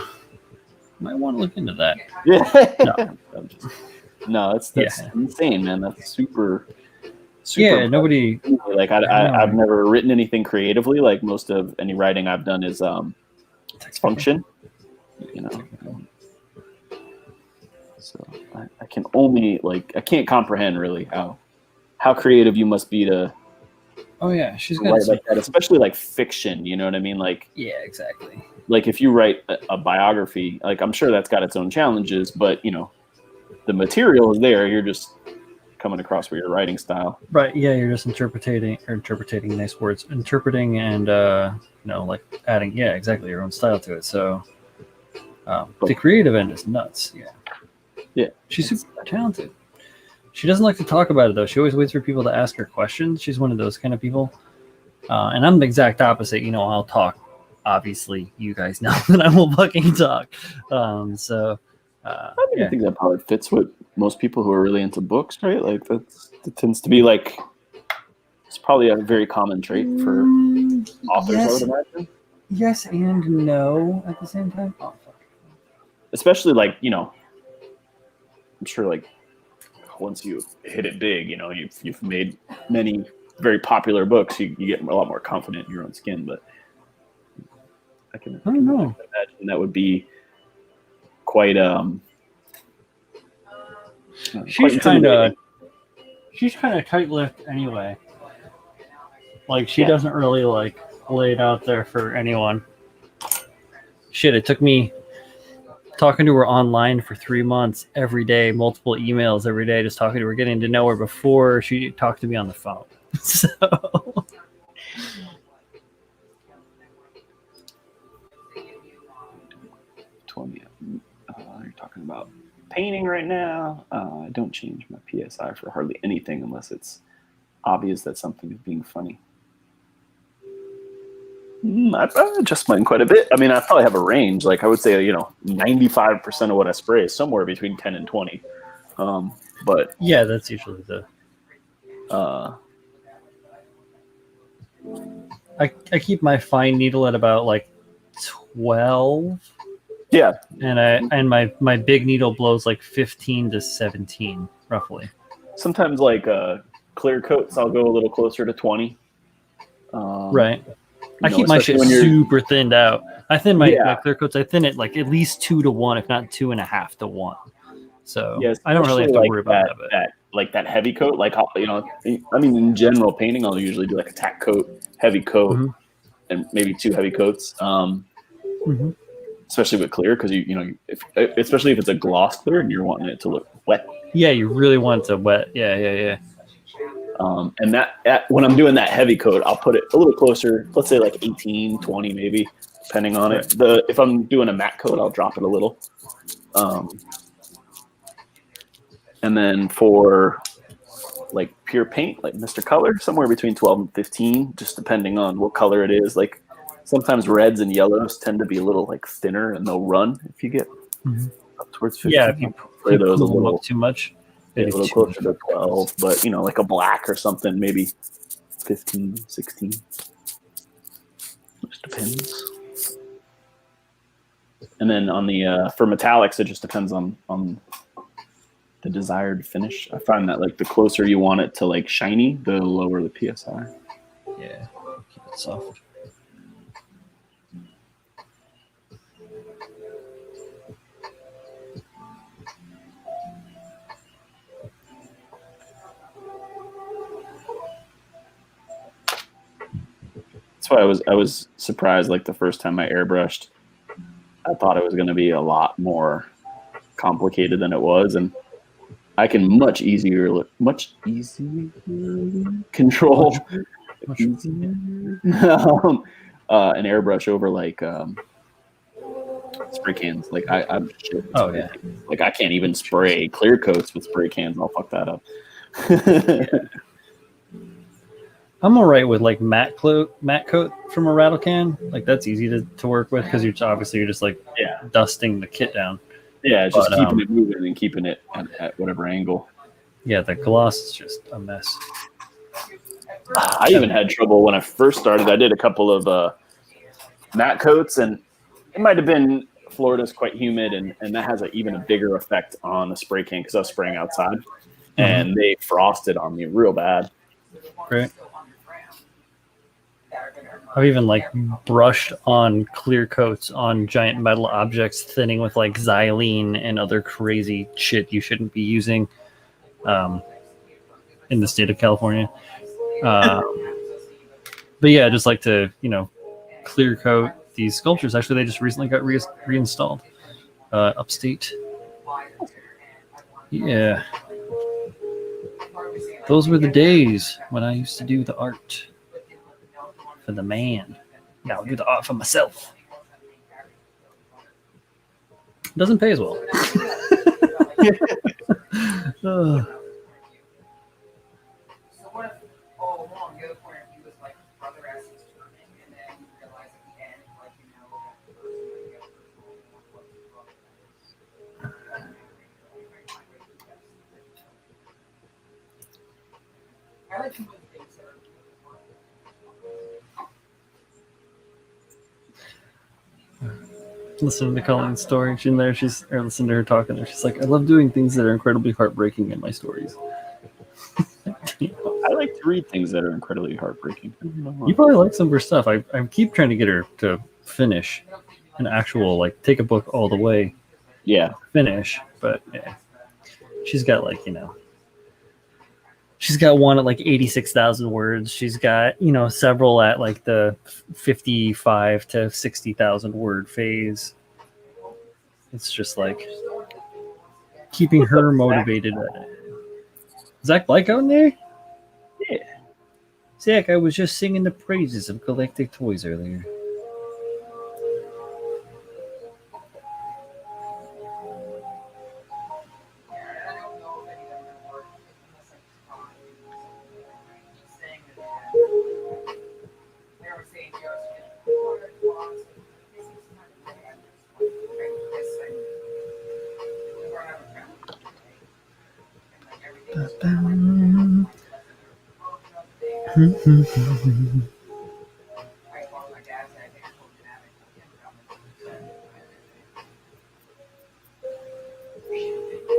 Might want to look into that. Yeah. No, that's insane, man. That's super. Yeah, nobody. Like I've never written anything creatively. Like most of any writing I've done is function. So I can only I can't comprehend really how creative you must be to. Oh yeah, she's got write like that, especially like fiction. You know what I mean? Like yeah, exactly. Like if you write a biography, like I'm sure that's got its own challenges, but the material is there. You're just coming across with your writing style. Right. Yeah, you're just interpreting nice words, interpreting and like adding exactly your own style to it. So the creative end is nuts. Yeah. She's super talented. She doesn't like to talk about it though. She always waits for people to ask her questions. She's one of those kind of people. And I'm the exact opposite. I'll talk. Obviously, you guys know that I will fucking talk. I think that probably fits with most people who are really into books, right? Like that tends to be like it's probably a very common trait for authors. Yes. I would imagine. Yes and no at the same time. Oh, fuck. Especially I'm sure once you hit it big, you've made many very popular books. You get a lot more confident in your own skin, but. I can imagine that would be quite she's kind of tight-lipped anyway. Like she doesn't really lay it out there for anyone. Shit, it took me talking to her online for 3 months every day, multiple emails every day, just talking to her, getting to know her before she talked to me on the phone. So 20. You're talking about painting right now. I don't change my PSI for hardly anything unless it's obvious that something is being funny. I adjust mine quite a bit. I mean, I probably have a range. Like I would say, 95% of what I spray is somewhere between 10 and 20. But yeah, that's usually the. I keep my fine needle at about 12. Yeah, and my big needle blows 15 to 17 roughly. Sometimes clear coats, I'll go a little closer to 20. Right. I keep my shit super thinned out. I thin my clear coats. I thin it at least 2 to 1, if not 2.5 to 1. So I don't really have to worry about that. That heavy coat, in general painting, I'll usually do a tack coat, heavy coat, and maybe 2 heavy coats. Especially with clear, because especially if it's a gloss clear and you're wanting it to look wet. Yeah, you really want it to wet. Yeah. And that when I'm doing that heavy coat, I'll put it a little closer. Let's say 18, 20 maybe, depending on it. If I'm doing a matte coat, I'll drop it a little. And then for like pure paint, like Mr. Color, somewhere between 12 and 15, just depending on what color it is. Like sometimes reds and yellows tend to be a little like thinner and they'll run if you get up towards 15. Yeah, if you play those a cool them little up too much, a little closer to 12, but you know, like a black or something, maybe 15, 16. Just depends. And then on the for metallics, it just depends on the desired finish. I find that like the closer you want it to like shiny, the lower the PSI. Yeah, keep it soft. That's why I was surprised. Like the first time I airbrushed, I thought it was going to be a lot more complicated than it was, and I can much easier control an airbrush over like spray cans. Like I'm shit. Oh yeah. Like I can't even spray clear coats with spray cans. I'll fuck that up. Yeah. I'm all right with like matte coat from a rattle can. Like that's easy to work with because you're just like dusting the kit down. Yeah, it's just keeping it moving and keeping it at whatever angle. Yeah, the gloss is just a mess. I even had trouble when I first started. I did a couple of matte coats, and it might have been Florida's quite humid, and that has even a bigger effect on the spray can because I was spraying outside, and they frosted on me real bad. Great. I've even like brushed on clear coats on giant metal objects, thinning with like xylene and other crazy shit you shouldn't be using in the state of California. But yeah, just like to, clear coat these sculptures. Actually, they just recently got reinstalled upstate. Yeah. Those were the days when I used to do the art for the man. Now I'll do the art for myself. Doesn't pay as well. Listening to Colleen's story, she's in there. Listening to her talking there. She's like, I love doing things that are incredibly heartbreaking in my stories. I like to read things that are incredibly heartbreaking. You probably like some of her stuff. I keep trying to get her to finish an actual, like, take a book all the way. Yeah. Finish. But, yeah. She's got, like, she's got one at, like, 86,000 words. She's got, several at, like, the 55 to 60,000 word phase. It's just, like, keeping her motivated. Zach Blake out in there? Yeah. Zach, I was just singing the praises of Galactic Toys earlier.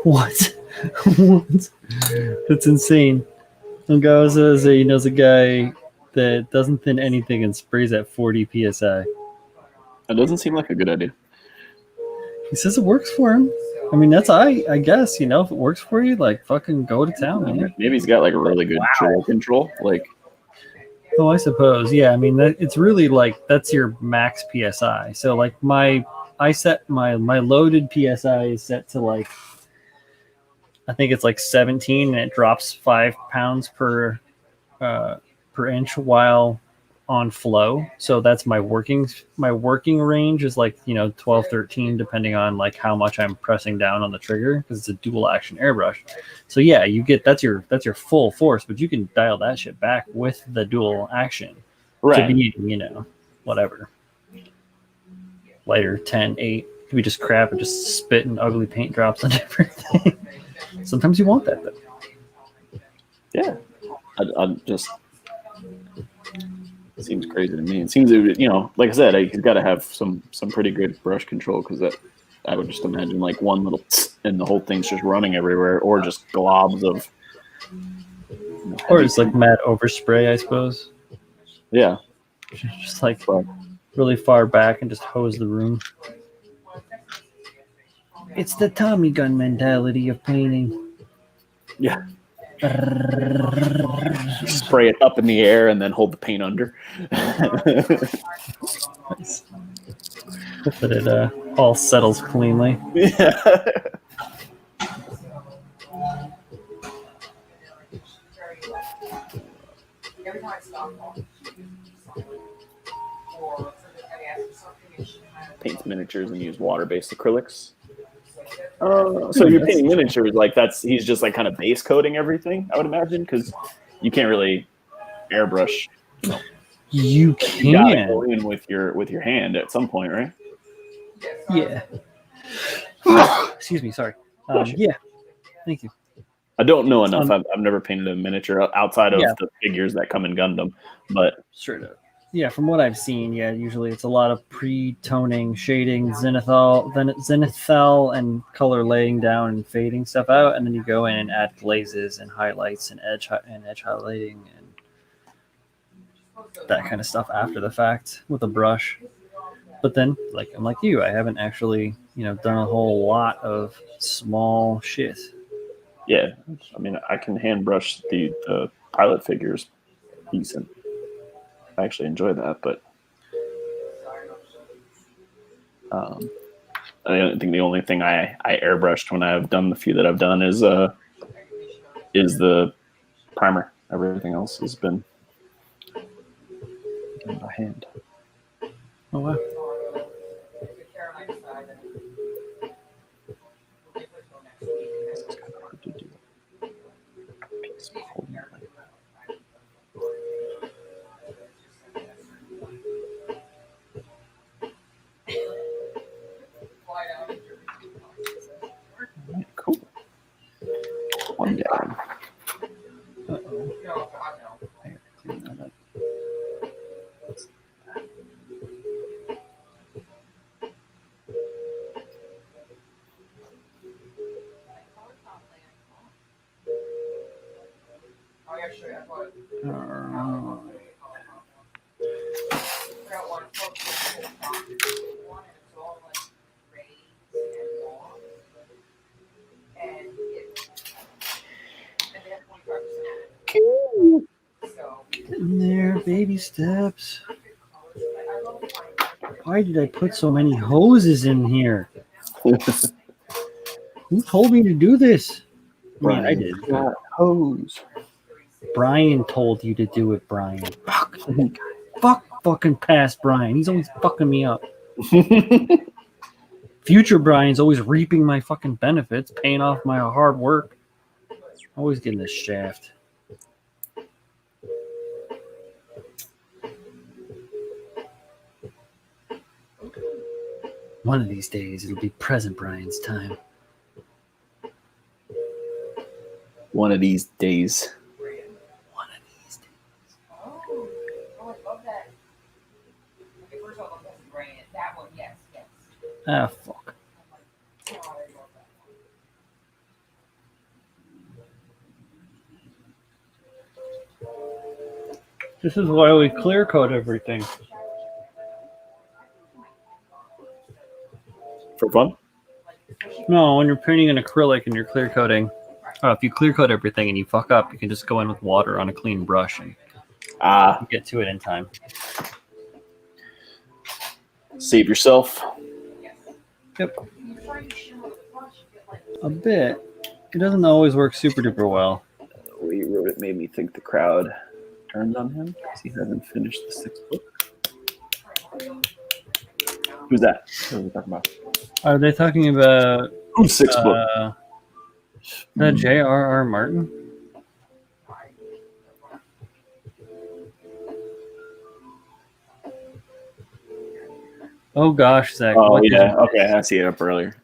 What? What? That's insane. Some guy says he knows a guy that doesn't thin anything and sprays at 40 psi. That doesn't seem like a good idea. He says it works for him. I mean, that's I guess, if it works for you, like, fucking go to town, man. Maybe he's got like a really good control. Like, oh, I suppose. Yeah, I mean, it's really like that's your max PSI. So like my loaded PSI is set to like, I think it's like 17, and it drops 5 pounds per inch, while on flow. So that's my working range is like, 12, 13, depending on like how much I'm pressing down on the trigger, because it's a dual action airbrush. So yeah, you get that's your full force, but you can dial that shit back with the dual action to be, whatever. Lighter, 10, 8. Could be just crap and just spit and ugly paint drops on everything. Sometimes you want that though. Yeah. I just, it seems crazy to me. It seems, like I said, he's got to have some pretty good brush control, because that, I would just imagine like one little and the whole thing's just running everywhere, or just globs of. Or it's like mad overspray, I suppose. Yeah. Just like really far back and just hose the room. It's the Tommy gun mentality of painting. Yeah. Spray it up in the air and then hold the paint under. Hope that it all settles cleanly. Yeah. Paints miniatures and use water-based acrylics. So you're painting miniatures, like he's just like kind of base coating everything, I would imagine, because you can't really airbrush. You can. You gotta go in with your hand at some point, right? Yeah. Excuse me, sorry. Yeah. Thank you. I don't know enough. I've never painted a miniature outside of the figures that come in Gundam, but straight up. Yeah, from what I've seen, usually it's a lot of pre-toning, shading, zenithal, and color laying down and fading stuff out, and then you go in and add glazes and highlights and edge highlighting and that kind of stuff after the fact with a brush. But then, I'm like you, I haven't actually, done a whole lot of small shit. Yeah, I mean, I can hand brush the pilot figures decent. I actually enjoy that, but I think the only thing I airbrushed when I've done the few that I've done is the primer. Everything else has been done by hand. Oh wow. It's kind of hard to do. Cool. One down. Getting there, baby steps. Why did I put so many hoses in here? Who told me to do this? Brian, I did. Hose. Brian told you to do it, Brian. Fuck. Fuck fucking past Brian. He's always fucking me up. Future Brian's always reaping my fucking benefits, paying off my hard work. Always getting this shaft. One of these days, it'll be present Brian's time. One of these days. One of these days. Oh, I love that. Okay, first of all, that's Brian. That one, yes. Ah, fuck. Oh, I love that one. This is why we clear coat everything. For fun? No, when you're painting an acrylic and you're clear coating, if you clear coat everything and you fuck up, you can just go in with water on a clean brush and get to it in time. Save yourself. Yep. A bit. It doesn't always work super duper well. The way you wrote it made me think the crowd turns on him because he hasn't finished the 6th book. Who's that? What are we talking about? Are they talking about Who's 6th book? J.R.R. Martin? Oh gosh, Zach. Oh what did yeah, you- okay, I see it up earlier.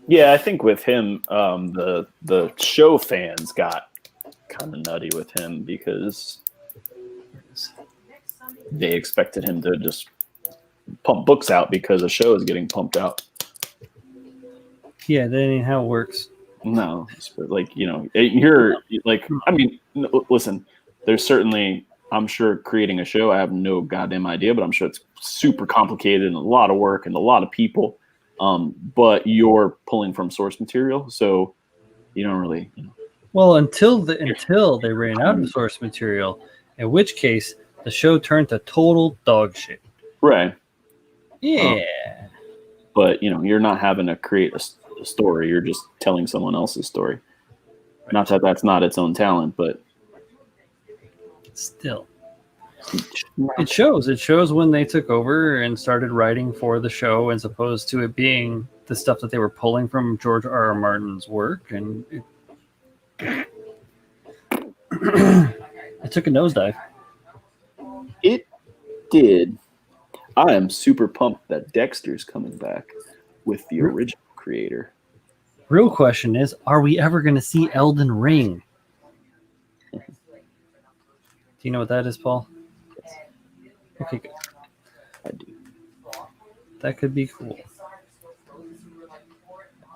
Yeah, I think with him, the show fans got kind of nutty with him because they expected him to just pump books out because a show is getting pumped out. Yeah, that ain't how it works. No, like you're like, I mean, listen, there's certainly, I'm sure creating a show, I have no goddamn idea, but I'm sure it's super complicated and a lot of work and a lot of people. But you're pulling from source material, so you don't really. Well, until they ran out of source material, in which case the show turned to total dog shit. Right. Yeah. But you're not having to create a story. You're just telling someone else's story. Right. Not that that's not its own talent, but still, it shows. It shows when they took over and started writing for the show, as opposed to it being the stuff that they were pulling from George R.R. Martin's work, and it took a nosedive. It did. I am super pumped that Dexter's coming back with the original creator. Real question is, are we ever going to see Elden Ring? Do you know what that is, Paul? Okay, good. I do. That could be cool.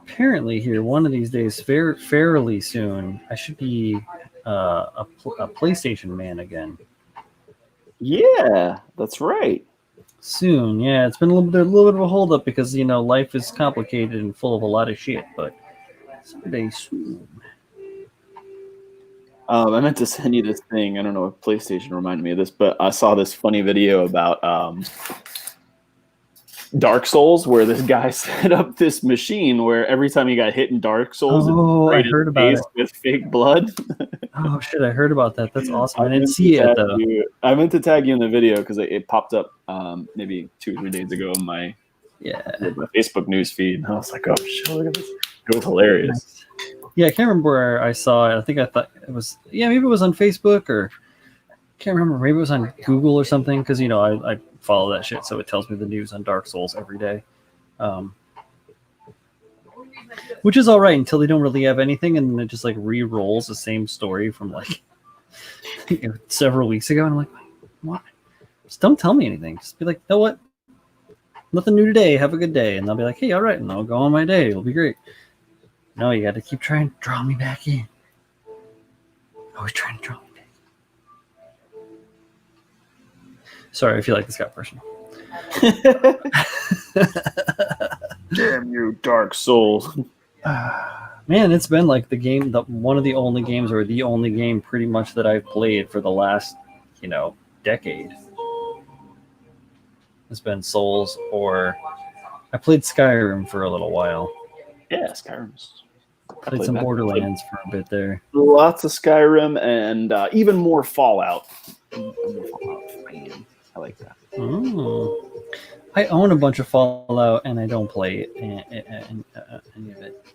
Apparently here, one of these days, fairly soon, I should be a PlayStation man again. Yeah, that's right. Soon, yeah. It's been a little bit of a holdup because life is complicated and full of a lot of shit. But someday soon. I meant to send you this thing. I don't know if PlayStation reminded me of this, but I saw this funny video about Dark Souls where this guy set up this machine where every time he got hit in Dark Souls, I heard about it with fake blood. Oh shit! I heard about that. That's awesome. I didn't see it though. I meant to tag you in the video because it popped up maybe 2 or 3 days ago in my Facebook news feed, and I was like, "Oh shit! Look at this! It was hilarious." Yeah, I can't remember where I saw it. I thought it was maybe it was on Facebook or can't remember. Maybe it was on Google or something because I follow that shit, so it tells me the news on Dark Souls every day. Which is all right until they don't really have anything, and then it just like re-rolls the same story from like several weeks ago. And I'm like, why? Just don't tell me anything. Just be like, you know what? Nothing new today. Have a good day. And they'll be like, hey, all right. And I'll go on my day. It'll be great. No, you got to keep trying to draw me back in. Always trying to draw me back in. Sorry, I feel like this got personal. Damn you, Dark Souls. Man, it's been like one of the only games or the only game pretty much that I've played for the last, decade. It's been Souls, or I played Skyrim for a little while. Yeah, Skyrim's. Played some Borderlands for a bit there. Lots of Skyrim and even more Fallout. I like that. Oh. I own a bunch of Fallout and I don't play it, any of it.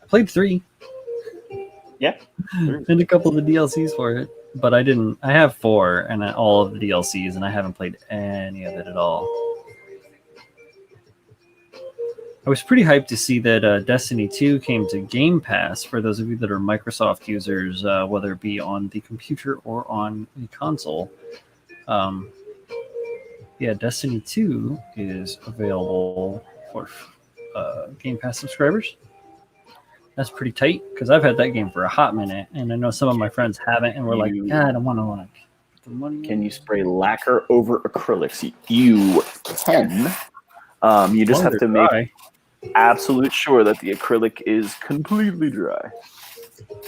I played 3. Yeah. And a couple of the DLCs for it. But I didn't. I have 4 and all of the DLCs, and I haven't played any of it at all. I was pretty hyped to see that Destiny 2 came to Game Pass for those of you that are Microsoft users, whether it be on the computer or on the console. Destiny 2 is available for Game Pass subscribers. That's pretty tight because I've had that game for a hot minute, and I know some of my friends haven't, and we're like, God, I don't want to put the money. Can you spray lacquer over acrylics? You can. You just have to make absolute sure that the acrylic is completely dry.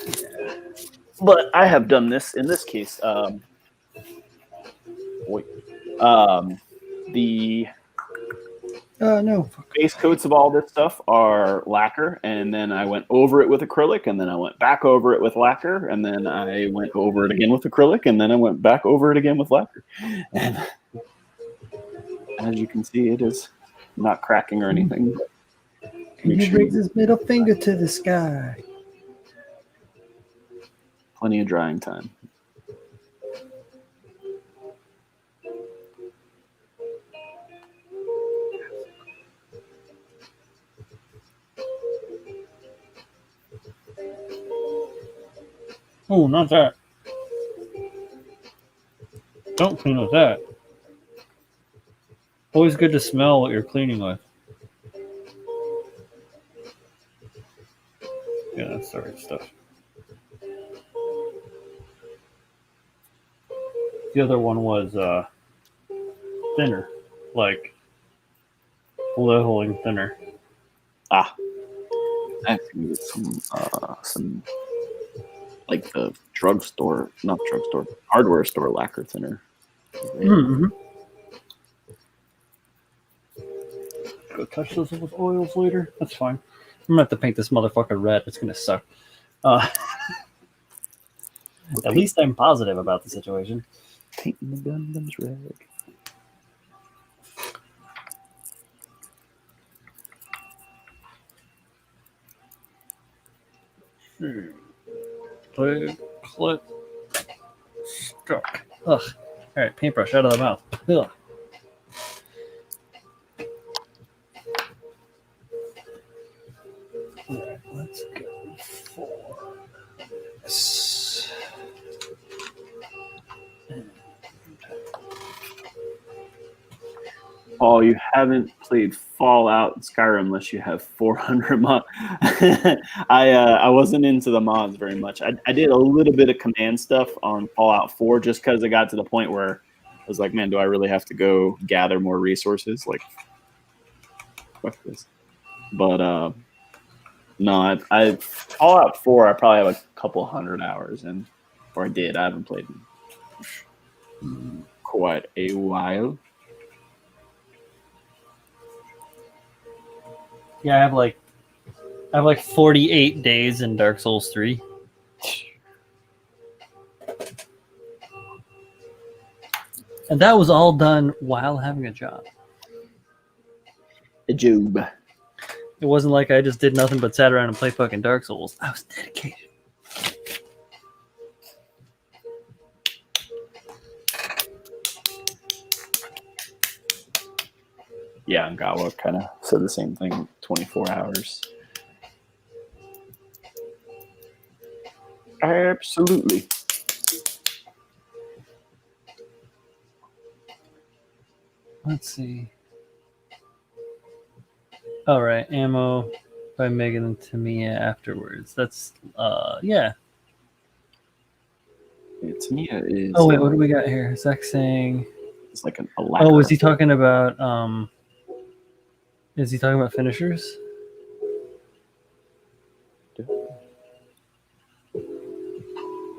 Yeah. But I have done this in this case. No. base coats of all this stuff are lacquer, and then I went over it with acrylic, and then I went back over it with lacquer, and then I went over it again with acrylic, and then I went back over it again with lacquer. And as you can see, it is not cracking or anything. He brings his middle finger to the sky. Plenty of drying time. Oh, not that. Don't clean with that. Always good to smell what you're cleaning with. Yeah, that's the right stuff. The other one was thinner, like bullet holing thinner. I have to get some like the drugstore, not drugstore, hardware store lacquer thinner. Mm-hmm. Go touch those with oils later. That's fine. I'm gonna have to paint this motherfucker red. It's gonna suck. At least I'm positive about the situation. Painting the Gundams red. Play, clip, stuck. Ugh. All right, paintbrush out of the mouth. Ugh. All right, let's go for this. Oh, you haven't played Fallout and Skyrim unless you have 400 mods. I wasn't into the mods very much. I did a little bit of command stuff on Fallout 4 just because I got to the point where I was like, man, do I really have to go gather more resources? Like, fuck this. But no, I Fallout 4, I probably have a couple hundred hours in, or I did. I haven't played in quite a while. Yeah, I have like 48 days in Dark Souls 3. And that was all done while having a job. A job. It wasn't like I just did nothing but sat around and play fucking Dark Souls. I was dedicated. Yeah, and Gawa kind of said the same thing. 24 hours. Absolutely. Let's see. All right, ammo by Megan and Tamiya afterwards. That's yeah. Yeah, Tamiya is. Oh wait, what do we got here? Zach saying. It's like a Oh, is he talking about Is he talking about finishers?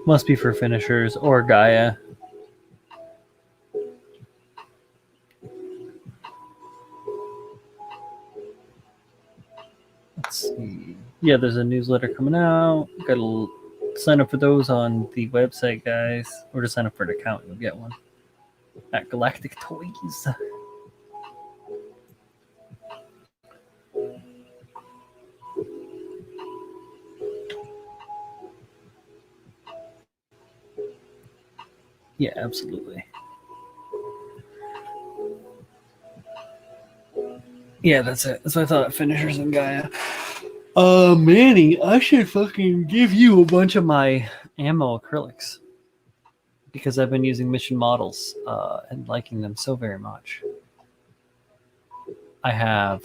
Must be for finishers or Gaia. Let's see. Yeah, there's a newsletter coming out. Got to sign up for those on the website, guys. Or just sign up for an account. You'll get one at Galactic Toys. Yeah, absolutely. Yeah, that's it. That's what I thought. Finishers and Gaia. Manny, I should fucking give you a bunch of my ammo acrylics because I've been using mission models and liking them so very much. I have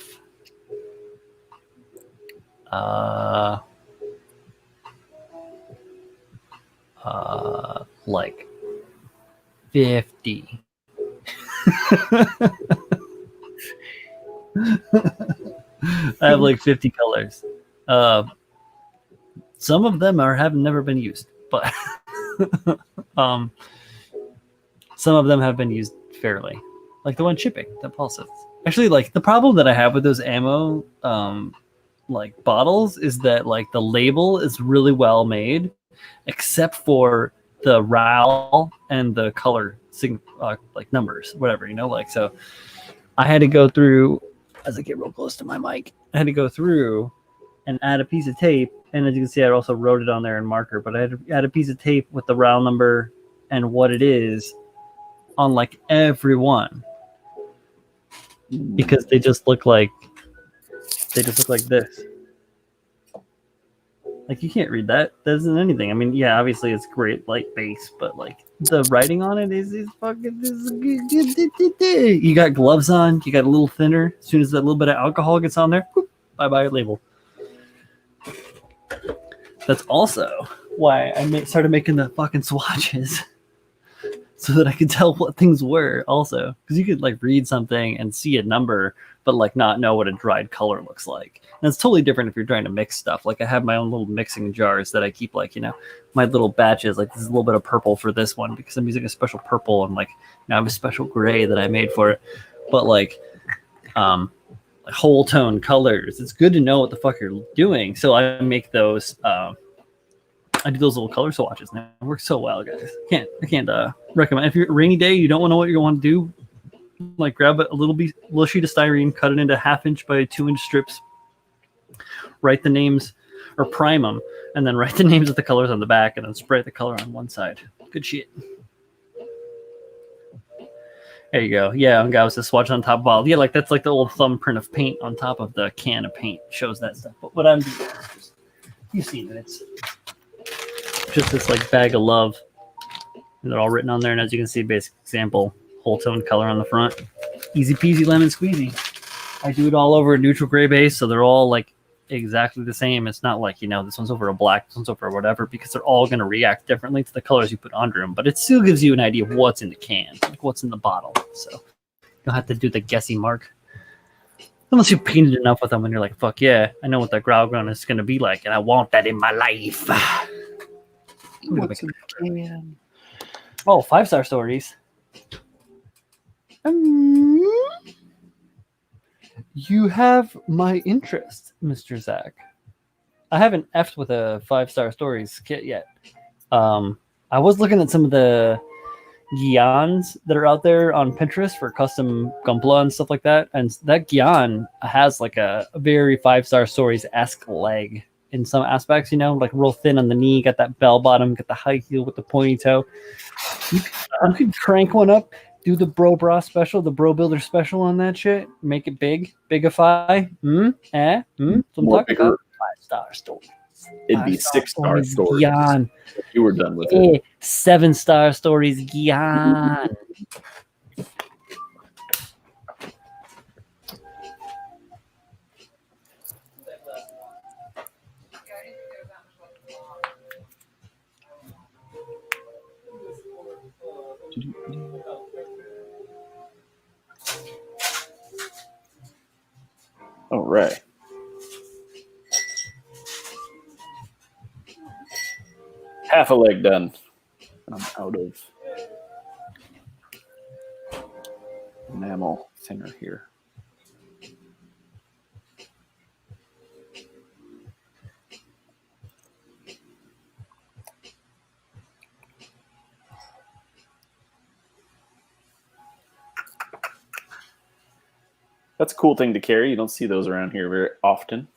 like 50. I have like 50 colors. Some of them have never been used, but some of them have been used fairly. Like the one shipping that Paul says. Actually, like the problem that I have with those ammo like bottles is that like the label is really well made, except for the RAL and the color like numbers, whatever, you know, like so I had to go through as I get real close to my mic. I had to go through and add a piece of tape, and as you can see, I also wrote it on there in marker. But I had to add a piece of tape with the RAL number and what it is on like every one because they just look like this. Like you can't read that. That isn't anything. I mean, yeah, obviously it's great light base, but like the writing on it is fucking. You got gloves on. You got a little thinner. As soon as that little bit of alcohol gets on there, bye bye label. That's also why I started making the fucking swatches so that I could tell what things were. Also, because you could like read something and see a number, but like not know what a dried color looks like. And it's totally different if you're trying to mix stuff. Like I have my own little mixing jars that I keep, like, you know, my little batches. Like this is a little bit of purple for this one because I'm using a special purple, and like, you know, I have a special gray that I made for it. But like whole tone colors, it's good to know what the fuck you're doing. So I make those. I do those little color swatches, and it works so well, guys. I can't recommend. If you're a rainy day, you don't want to know what you want to do, like grab a little sheet of styrene, cut it into 1/2 inch by 2 inch strips, write the names or prime them, and then write the names of the colors on the back, and then spray the color on one side. Good shit. There you go. Yeah, and guys, the swatch on top of all. Yeah, like that's like the old thumbprint of paint on top of the can of paint. Shows that stuff. But what I'm doing is just, you've seen it. It's just this like bag of love. And they're all written on there. And as you can see, basic example, whole tone color on the front. Easy peasy lemon squeezy. I do it all over a neutral gray base, so they're all like exactly the same. It's not like, you know, this one's over a black, this one's over a whatever, because they're all going to react differently to the colors you put under them. But it still gives you an idea of what's in the can, like what's in the bottle. So you don't have to do the guessy mark. Unless you painted enough with them and you're like, fuck yeah, I know what the Growlground is going to be like, and I want that in my life. What's in the can? Oh, 5-star stories. You have my interest, Mr. Zach. I haven't effed with a 5-star stories kit yet. I was looking at some of the Gyans that are out there on Pinterest for custom Gunpla and stuff like that. And that Gyan has like a very 5-star stories-esque leg in some aspects, you know, like real thin on the knee, got that bell bottom, got the high heel with the pointy toe. You could crank one up, do the Bro Bra special, the Bro Builder special on that shit, make it bigify. So I'm talking about 5-star stories. It'd be 6-star stories. Gyan. If you were done with it. 7-star stories, Gyan. All right. Half a leg done. I'm out of enamel thinner here. That's a cool thing to carry. You don't see those around here very often.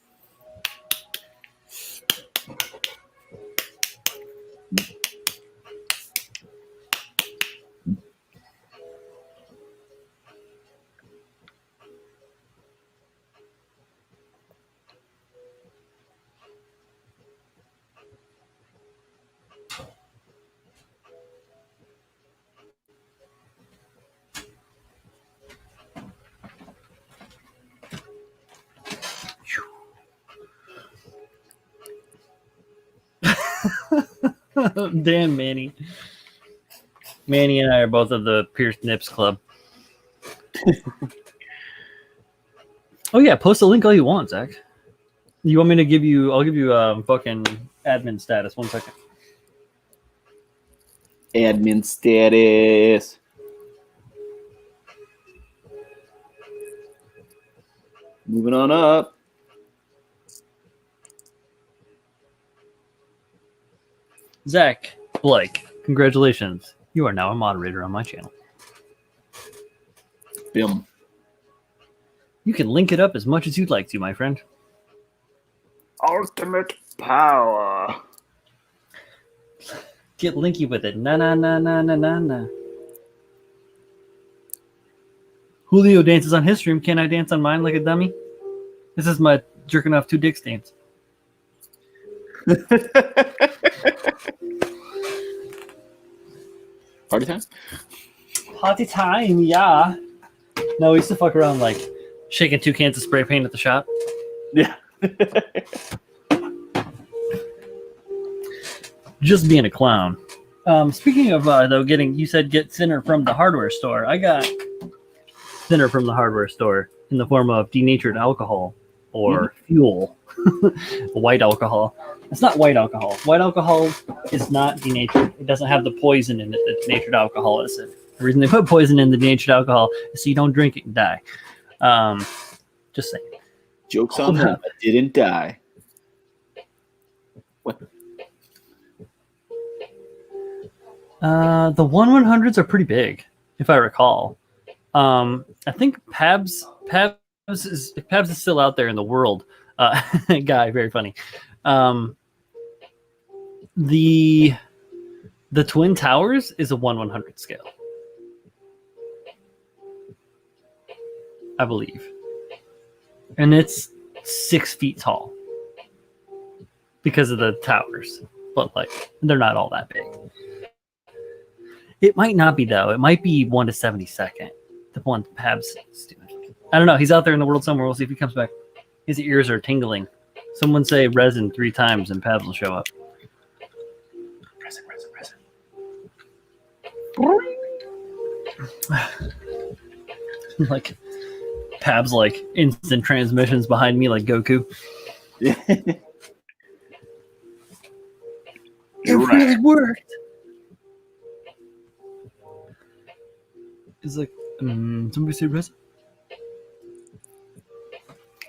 Damn, Manny. Manny and I are both of the Pierced Nips Club. Oh yeah, post a link all you want, Zach. You want me to give you? I'll give you fucking admin status. 1 second. Admin status. Moving on up. Zach Blake, congratulations. You are now a moderator on my channel. Bim. You can link it up as much as you'd like to, my friend. Ultimate power. Get linky with it. Na na na na na na na. Julio dances on his stream. Can I dance on mine like a dummy? This is my jerking off 2 dicks dance. Party time? Party time, yeah. No, we used to fuck around like shaking 2 cans of spray paint at the shop. Yeah. Just being a clown. Speaking of though, you said get thinner from the hardware store. I got thinner from the hardware store in the form of denatured alcohol or fuel. White alcohol. It's not white alcohol. White alcohol is not denatured. It doesn't have the poison in it that denatured alcohol is. The reason they put poison in the denatured alcohol is so you don't drink it and die. Just saying. Joke's on them. I didn't die. What? The 1/100s are pretty big, if I recall. I think Pabs is still out there in the world. Guy, very funny. The Twin Towers is a 1/100 scale, I believe, and it's 6 feet tall because of the towers, but like they're not all that big. It might not be though. It might be 1/72. The one Pabs is doing. I don't know. He's out there in the world somewhere. We'll see if he comes back. His ears are tingling. Someone say resin 3 times and Pabs will show up. Resin, resin, resin. Like Pabs like instant transmissions behind me like Goku. Yeah. It really worked. It's like somebody say resin.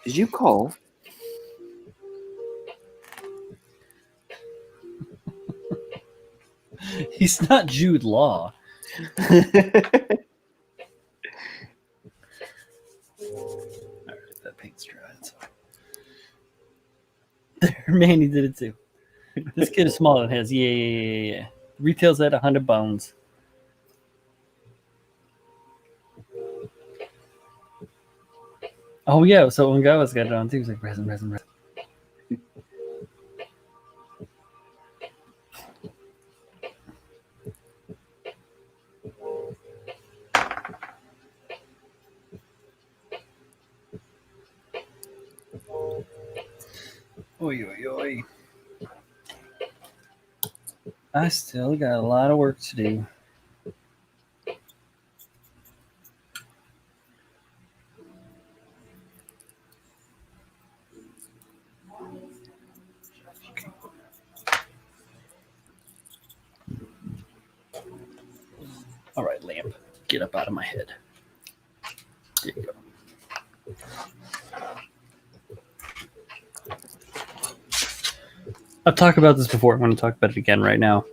Did you call? He's not Jude Law. All right, that paint's dry. So. There, Manny did it too. This kid is smaller than his. Yeah. Retails at 100 bones. Oh yeah, so when Gawa's got it on too, he's like resin. Oi. I still got a lot of work to do. All right, lamp, get up out of my head. There you go. I've talked about this before. I'm going to talk about it again right now.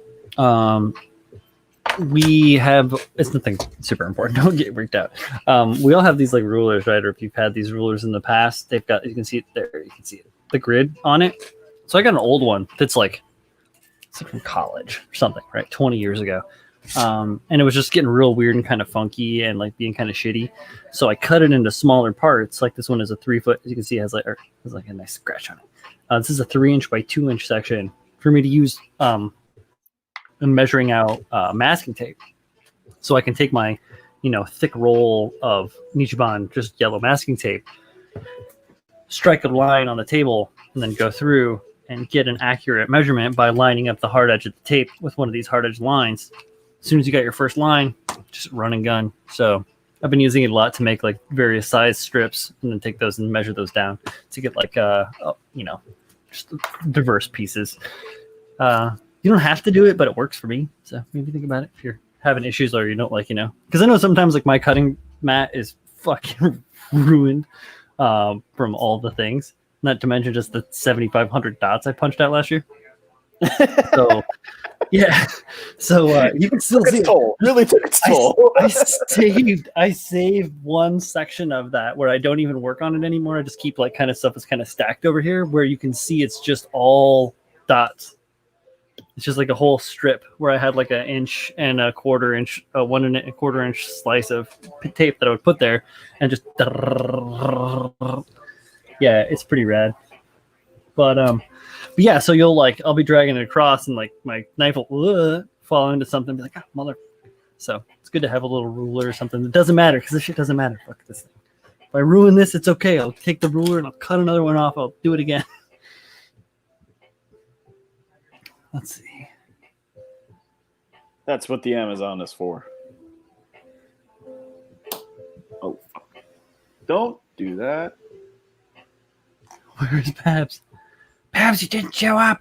We have, it's nothing super important. Don't get freaked out. We all have these like rulers, right? Or if you've had these rulers in the past, they've got, you can see it there. You can see it, the grid on it. So I got an old one that's like, it's like from college or something, right? 20 years ago. And it was just getting real weird and kind of funky and like being kind of shitty. So I cut it into smaller parts. Like this one is a 3 foot, as you can see, has like a nice scratch on it. This is a 3-inch by 2-inch section for me to use in measuring out masking tape. So I can take my, thick roll of Nichiban, just yellow masking tape, strike a line on the table, and then go through and get an accurate measurement by lining up the hard edge of the tape with one of these hard edge lines. As soon as you got your first line, just run and gun. So I've been using it a lot to make like various size strips and then take those and measure those down to get like, just diverse pieces. You don't have to do it, but it works for me. So maybe think about it if you're having issues or you don't like, because I know sometimes like my cutting mat is fucking ruined. from all the things. Not to mention just the 7,500 dots I punched out last year. So yeah, so you can still Took see its it. toll. Really took its toll. I saved one section of that where I don't even work on it anymore. I just keep like kind of stuff that's kind of stacked over here where you can see it's just all dots. It's just like a whole strip where I had like 1.25 inch, 1.25 inch slice of tape that I would put there and just yeah, it's pretty rad. But yeah, so I'll be dragging it across and like my knife will fall into something and be like, ah, mother. So it's good to have a little ruler or something. It doesn't matter because this shit doesn't matter. Fuck this thing. If I ruin this, it's okay. I'll take the ruler and I'll cut another one off. I'll do it again. Let's see. That's what the Amazon is for. Oh, fuck. Don't do that. Where's Pabs? Pabs, you didn't show up.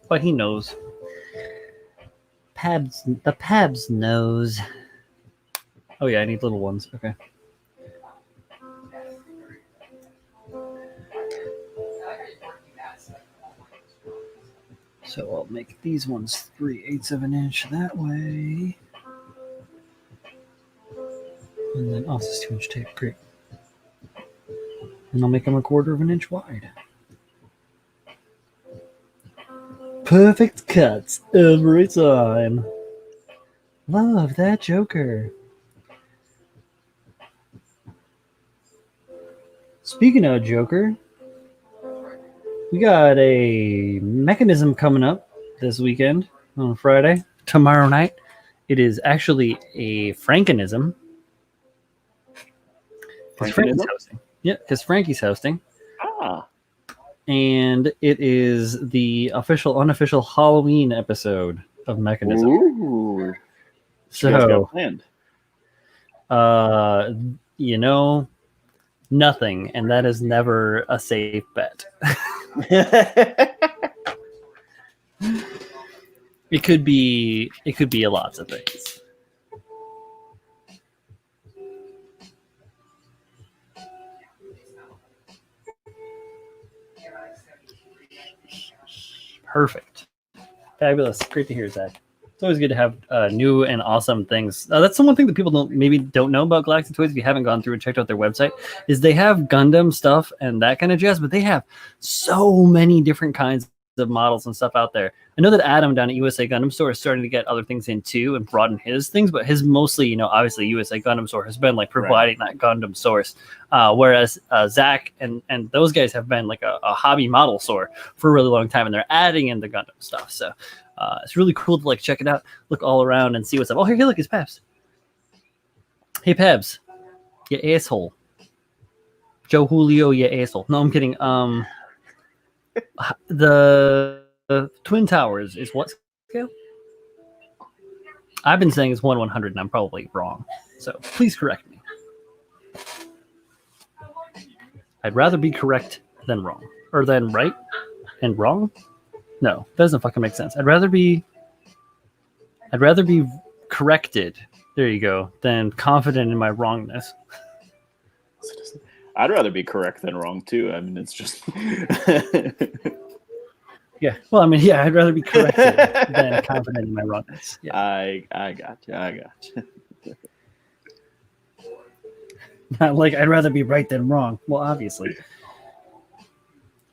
But he knows. The Pabs knows. Oh yeah, I need little ones. Okay. So I'll make these ones 3/8 of an inch that way. And then, oh, this is 2-inch tape. Great. And I'll make them 1/4 inch wide. Perfect cuts every time. Love that Joker. Speaking of Joker, we got a mechanism coming up this weekend on Friday, tomorrow night. It is actually a Frankenism. Frankie's hosting. Yeah, because Frankie's hosting. Ah. And it is the unofficial Halloween episode of Mechanism. Ooh. So, planned? Nothing, and that is never a safe bet. It could be a lots of things. Perfect. Fabulous. Great to hear, Zach. It's always good to have new and awesome things. That's the one thing that people don't know about Galactic Toys if you haven't gone through and checked out their website, is they have Gundam stuff and that kind of jazz, but they have so many different kinds of models and stuff out there. I know that Adam down at USA Gundam Store is starting to get other things in too and broaden his things, but his mostly, obviously USA Gundam Store has been like providing that Gundam source, whereas Zach and those guys have been like a hobby model store for a really long time, and they're adding in the Gundam stuff. So it's really cool to like check it out, look all around and see what's up. Oh, here, look, it's Pabs. Hey, Pabs, you asshole. Joe Julio, you asshole. No, I'm kidding. The Twin Towers is what scale? I've been saying it's 1/100, and I'm probably wrong. So please correct me. I'd rather be correct than wrong, or than right and wrong. No, that doesn't fucking make sense. I'd rather be corrected. There you go. Than confident in my wrongness. I'd rather be correct than wrong too. I mean, it's just. Yeah. Well, I mean, yeah, I'd rather be corrected than confident in my wrongness. Yeah. I got you. Not like I'd rather be right than wrong. Well, obviously.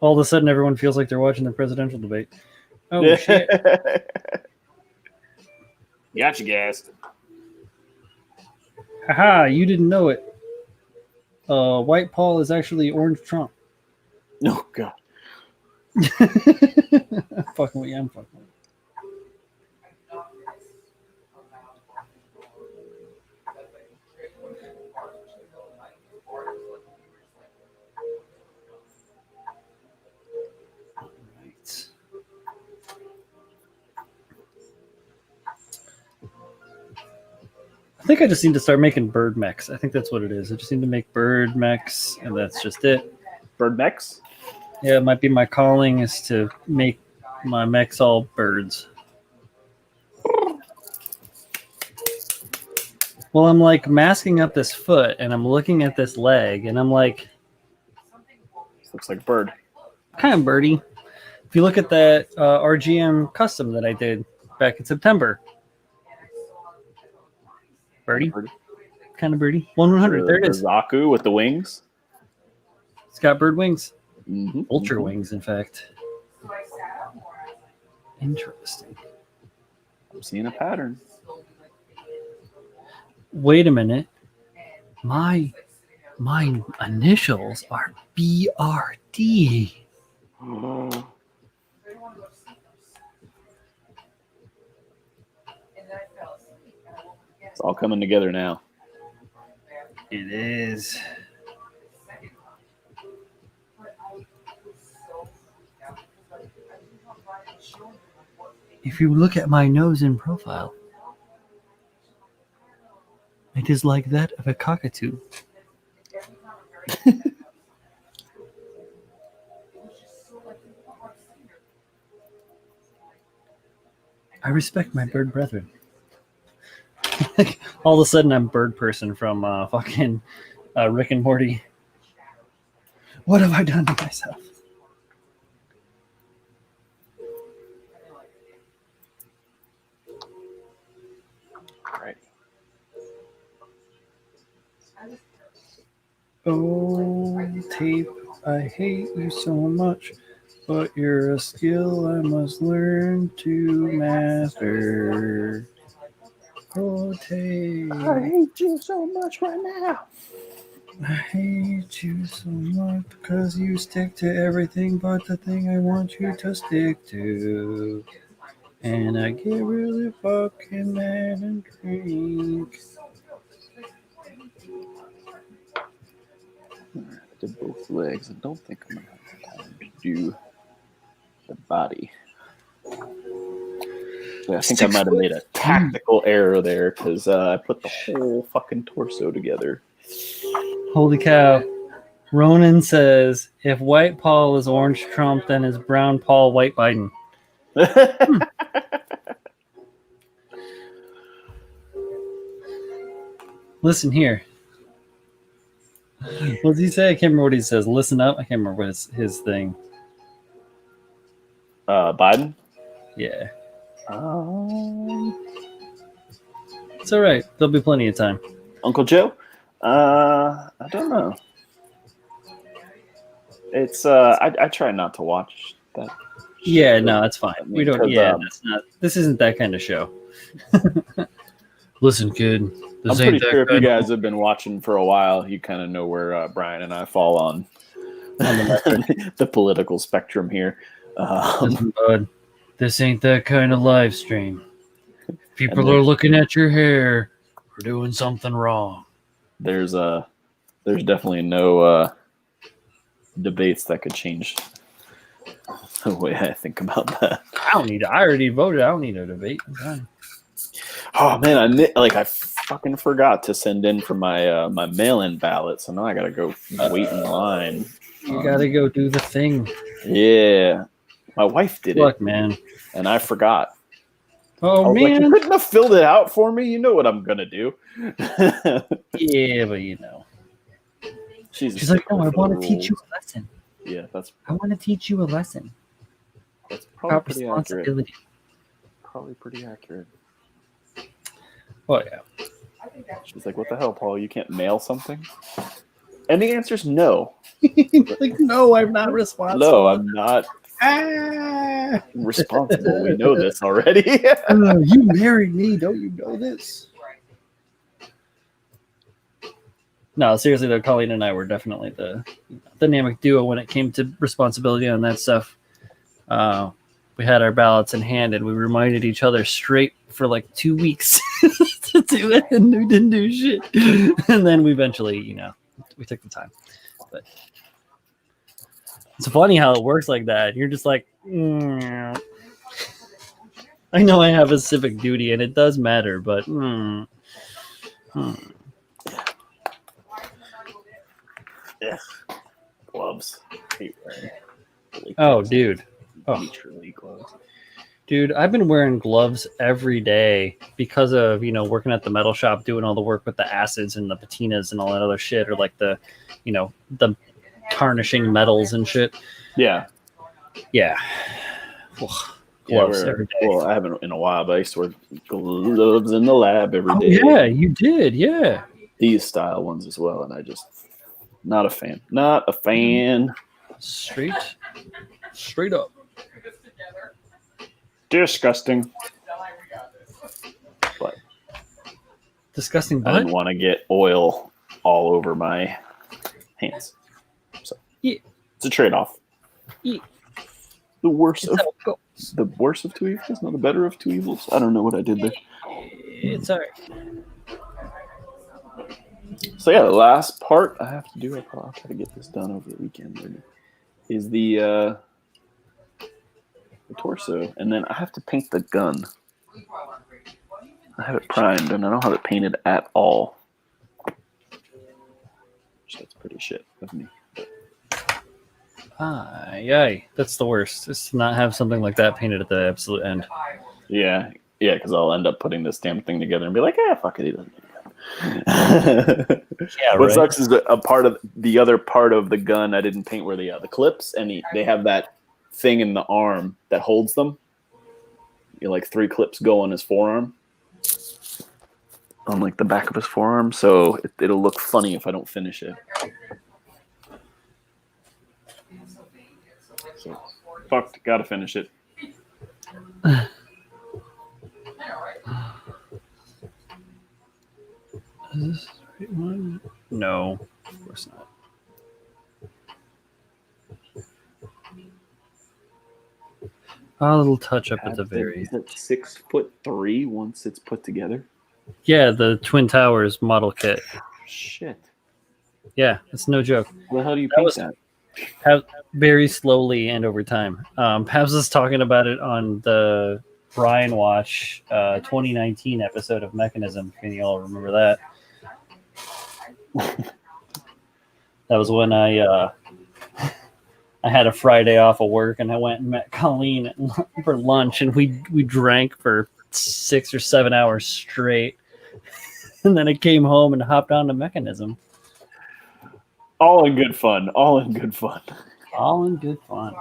All of a sudden, everyone feels like they're watching the presidential debate. Oh, shit. Gotcha, guys. Haha, you didn't know it. White Paul is actually Orange Trump. Oh, God. I'm fucking with you. I'm fucking with you. I think I just need to start making bird mechs. I think that's what it is. I just need to make bird mechs, and that's just it. Bird mechs? Yeah, it might be my calling is to make my mechs all birds. Well, I'm like masking up this foot, and I'm looking at this leg, and I'm like, This looks like a bird. kind of birdie. If you look at that RGM custom that I did back in September, birdie, kind of birdie. 1/100. There it The is. Zaku with the wings. It's got bird wings, Mm-hmm. vulture wings, in fact. Interesting. I'm seeing a pattern. Wait a minute. My initials are BRD. It's all coming together now. It is. If you look at my nose in profile, it is like that of a cockatoo. I respect my bird brethren. Like, all of a sudden, I'm bird person from fucking Rick and Morty. What have I done to myself? Right. Oh, tape, I hate you so much, but you're a skill I must learn to master. Oh, tape, I hate you so much right now. I hate you so much because you stick to everything but the thing I want you to stick to. And I get really fucking mad and drink. I did both legs. I don't think I'm gonna have time to do the body. I think I might have made a tactical error there because I put the whole fucking torso together. Holy cow. Ronan says, if white Paul is orange Trump, then is brown Paul white Biden. Listen here. What does he say? I can't remember what he says. Listen up. I can't remember what his thing. Biden? Yeah. It's all right. There'll be plenty of time. Uncle Joe? I don't know. It's I try not to watch that. Yeah, no, that's fine. I mean, We don't. 'cause, Yeah, that's not. This isn't that kind of show. Listen, kid. I'm pretty sure if you guys have been watching for a while, you kind of know where Brian and I fall on the political spectrum here. Listen, bud, this ain't that kind of live stream. People are looking at your hair. We're doing something wrong. There's definitely no debates that could change the way I think about that. I already voted. I don't need a debate. I'm fine. Oh man, I fucking forgot to send in for my my mail-in ballot, so now I gotta go wait in line. You gotta go do the thing. Yeah, my wife did Look, it, man. and I forgot. Oh, Like, you man. couldn't have filled it out for me. You know what I'm gonna do. Yeah, but you know. She's like, no, I want to teach you a lesson. Yeah, I want to teach you a lesson that's probably about pretty accurate. responsibility. Probably pretty accurate. Oh, yeah. She's like, "What the hell, Paul? You can't mail something?" And the answer's no. Like, no, I'm not responsible. No, I'm not Ah, responsible. We know this already. you married me. Don't you know this? No, seriously though, Colleen and I were definitely the dynamic duo when it came to responsibility on that stuff. We had our ballots in hand and we reminded each other straight for like 2 weeks to do it, and we didn't do shit. And then we eventually, we took the time. But it's funny how it works like that. You're just like, I know I have a civic duty and it does matter, but Yeah. Gloves. Hate wearing oh, dude. Oh. Literally gloves. Dude, I've been wearing gloves every day because of, working at the metal shop, doing all the work with the acids and the patinas and all that other shit, or like the tarnishing metals and shit. Yeah. Yeah. Ugh, gloves every day. Well, I haven't in a while, but I used to wear gloves in the lab every day. Yeah, you did. Yeah. These style ones as well, and I just not a fan. Not a fan. Straight up. Disgusting. But Disgusting I butt? didn't want to get oil all over my hands. So Yeah. it's a trade-off. Yeah. The worst It's of how it goes. the worst of two evils, not the better of two evils. I don't know what I did there. It's all right. So yeah, the last part I have to do, I'll try to get this done over the weekend maybe, is the torso, and then I have to paint the gun. I have it primed, and I don't have it painted at all. That's pretty shit of me. Yay. That's the worst, is to not have something like that painted at the absolute end. Yeah, because I'll end up putting this damn thing together and be like, fuck it, he doesn't need a gun. Yeah, What right. sucks is a part of the other part of the gun I didn't paint where the clips, and they have that thing in the arm that holds them. Like 3 clips go on his forearm, on like the back of his forearm, so it'll look funny if I don't finish it. So, fucked, gotta finish it. Is this the right one? No, of course not. A little touch up at the very. Is that 6'3" once it's put together? Yeah, the Twin Towers model kit. Shit. Yeah, it's no joke. How the hell do you That paint was- that? Very slowly and over time. Pabs was talking about it on the Brian Watch 2019 episode of Mechanism. Can you all remember that? That was when I had a Friday off of work, and I went and met Colleen for lunch, and we drank for 6 or 7 hours straight. And then I came home and hopped on to Mechanism. All in good fun. All in good fun. All in good fun.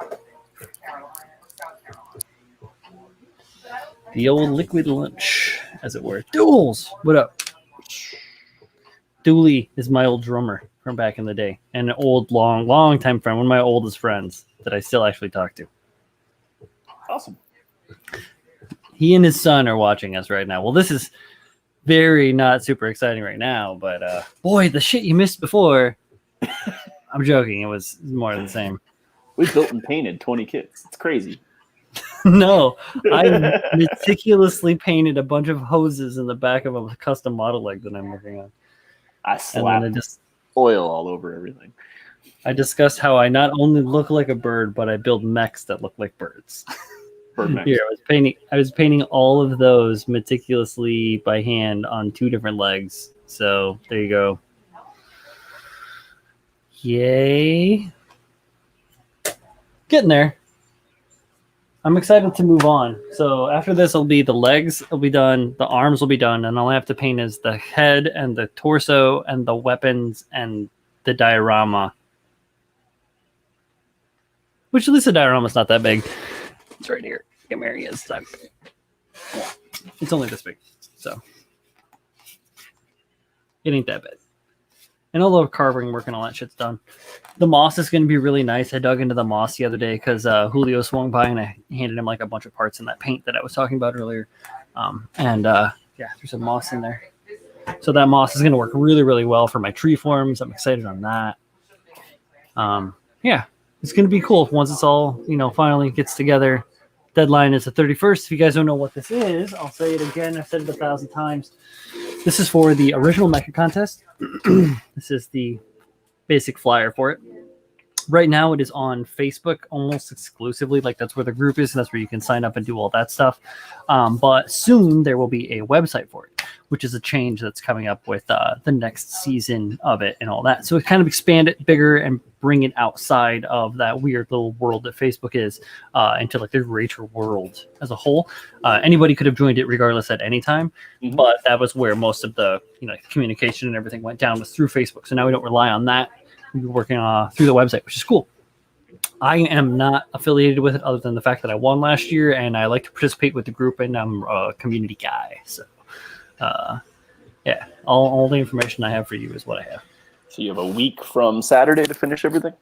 The old liquid lunch, as it were. Duels! What up? Dooley is my old drummer from back in the day, and an old, long time friend, one of my oldest friends that I still actually talk to. Awesome. He and his son are watching us right now. Well, this is very not super exciting right now, but boy, the shit you missed before. I'm joking. It was more of the same. We built and painted 20 kits. It's crazy. No, I meticulously painted a bunch of hoses in the back of a custom model leg that I'm working on. I And slapped then oil all over everything. I discussed how I not only look like a bird, but I build mechs that look like birds. Bird mech. Here, I was painting all of those meticulously by hand on 2 different legs. So there you go. Yay. Getting there. I'm excited to move on. So after this will be the legs will be done, the arms will be done, and all I have to paint is the head and the torso and the weapons and the diorama. Which at least the diorama's not that big. It's right here. Come here, he is. It's only this big. So it ain't that bad. And all the carving work and all that shit's done. The moss is going to be really nice. I dug into the moss the other day because Julio swung by and I handed him like a bunch of parts in that paint that I was talking about earlier. Yeah, there's some moss in there. So that moss is going to work really, really well for my tree forms. I'm excited on that. Yeah, it's going to be cool once it's all, finally gets together. Deadline is the 31st. If you guys don't know what this is, I'll say it again. I've said it 1,000 times. This is for the original Mecha contest. This is the basic flyer for it. Right now, it is on Facebook almost exclusively. Like, that's where the group is, and that's where you can sign up and do all that stuff. But soon, there will be a website for it. which is a change that's coming up with the next season of it and all that. So it kind of expand it bigger and bring it outside of that weird little world that Facebook is into like the greater world as a whole. Anybody could have joined it regardless at any time, but that was where most of the communication and everything went down, was through Facebook. So now we don't rely on that. We're working through the website, which is cool. I am not affiliated with it other than the fact that I won last year and I like to participate with the group, and I'm a community guy. So yeah, all the information I have for you is what I have. So you have a week from Saturday to finish everything?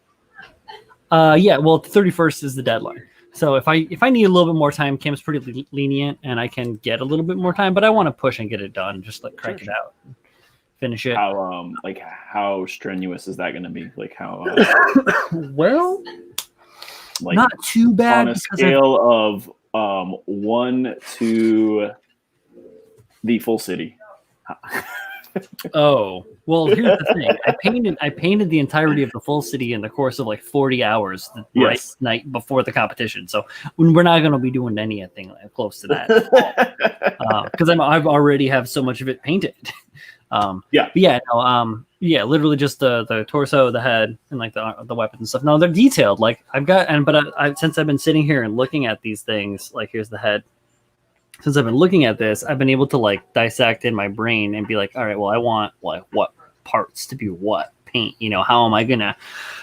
Yeah, well, the 31st is the deadline. So if I need a little bit more time, Kim's pretty lenient and I can get a little bit more time, but I want to push and get it done, just like crank it out, finish it. How strenuous is that going to be? Like how well, like not too bad on a scale of 1 to the full city. Oh, well, here's the thing. I painted the entirety of the full city in the course of like 40 hours right night before the competition. So we're not going to be doing anything close to that because I've already have so much of it painted. Literally just the torso, the head, and like the weapons and stuff. No, they're detailed. Like I've got, since I've been sitting here and looking at these things, like here's the head. Since I've been looking at this, I've been able to like dissect in my brain and be like, all right, well, I want like what parts to be what paint. How am I gonna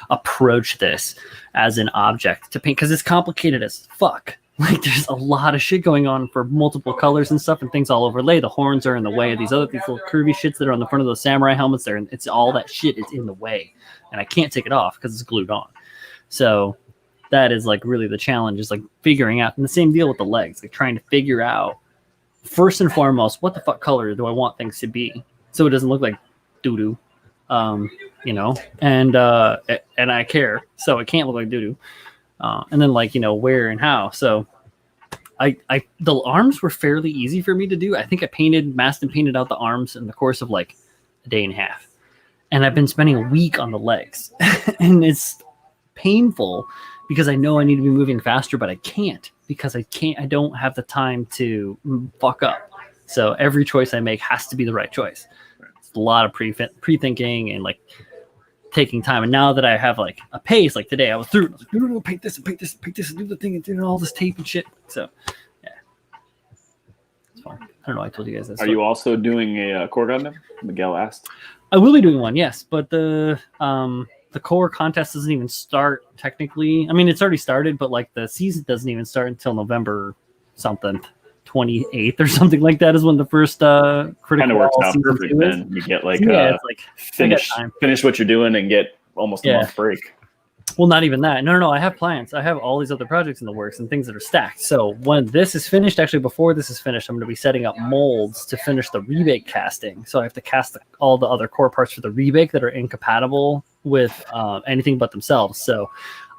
approach this as an object to paint? Because it's complicated as fuck. Like there's a lot of shit going on for multiple colors and stuff and things all overlay. The horns are in the way of these little curvy shits that are on the front of those samurai helmets there, and it's all that shit is in the way, and I can't take it off because it's glued on. So that is like really the challenge, is like figuring out, and the same deal with the legs, like trying to figure out first and foremost, what the fuck color do I want things to be so it doesn't look like doo-doo, and I care, so it can't look like doo-doo. And then like, where and how. So the arms were fairly easy for me to do. I think I masked and painted out the arms in the course of like a day and a half. And I've been spending a week on the legs and it's painful because I know I need to be moving faster, but I can't because I don't have the time to fuck up. So every choice I make has to be the right choice. It's a lot of pre-thinking and like taking time. And now that I have like a pace, like today I was through, I was like, no, paint this and paint this and paint this and do the thing and do all this tape and shit. So yeah, it's fun. I don't know. I told you guys that. Are you also doing a core gun? Miguel asked. I will be doing one, yes, but the core contest doesn't even start technically. I mean, it's already started, but like the season doesn't even start until November something. 28th or something like that is when the first critical kind of works out perfect. Then you get like finish what you're doing and get almost a month break. Well, not even that. No. I have plans. I have all these other projects in the works and things that are stacked. So when this is finished, actually before this is finished, I'm going to be setting up molds to finish the rebake casting. So I have to cast all the other core parts for the rebake that are incompatible with anything but themselves. So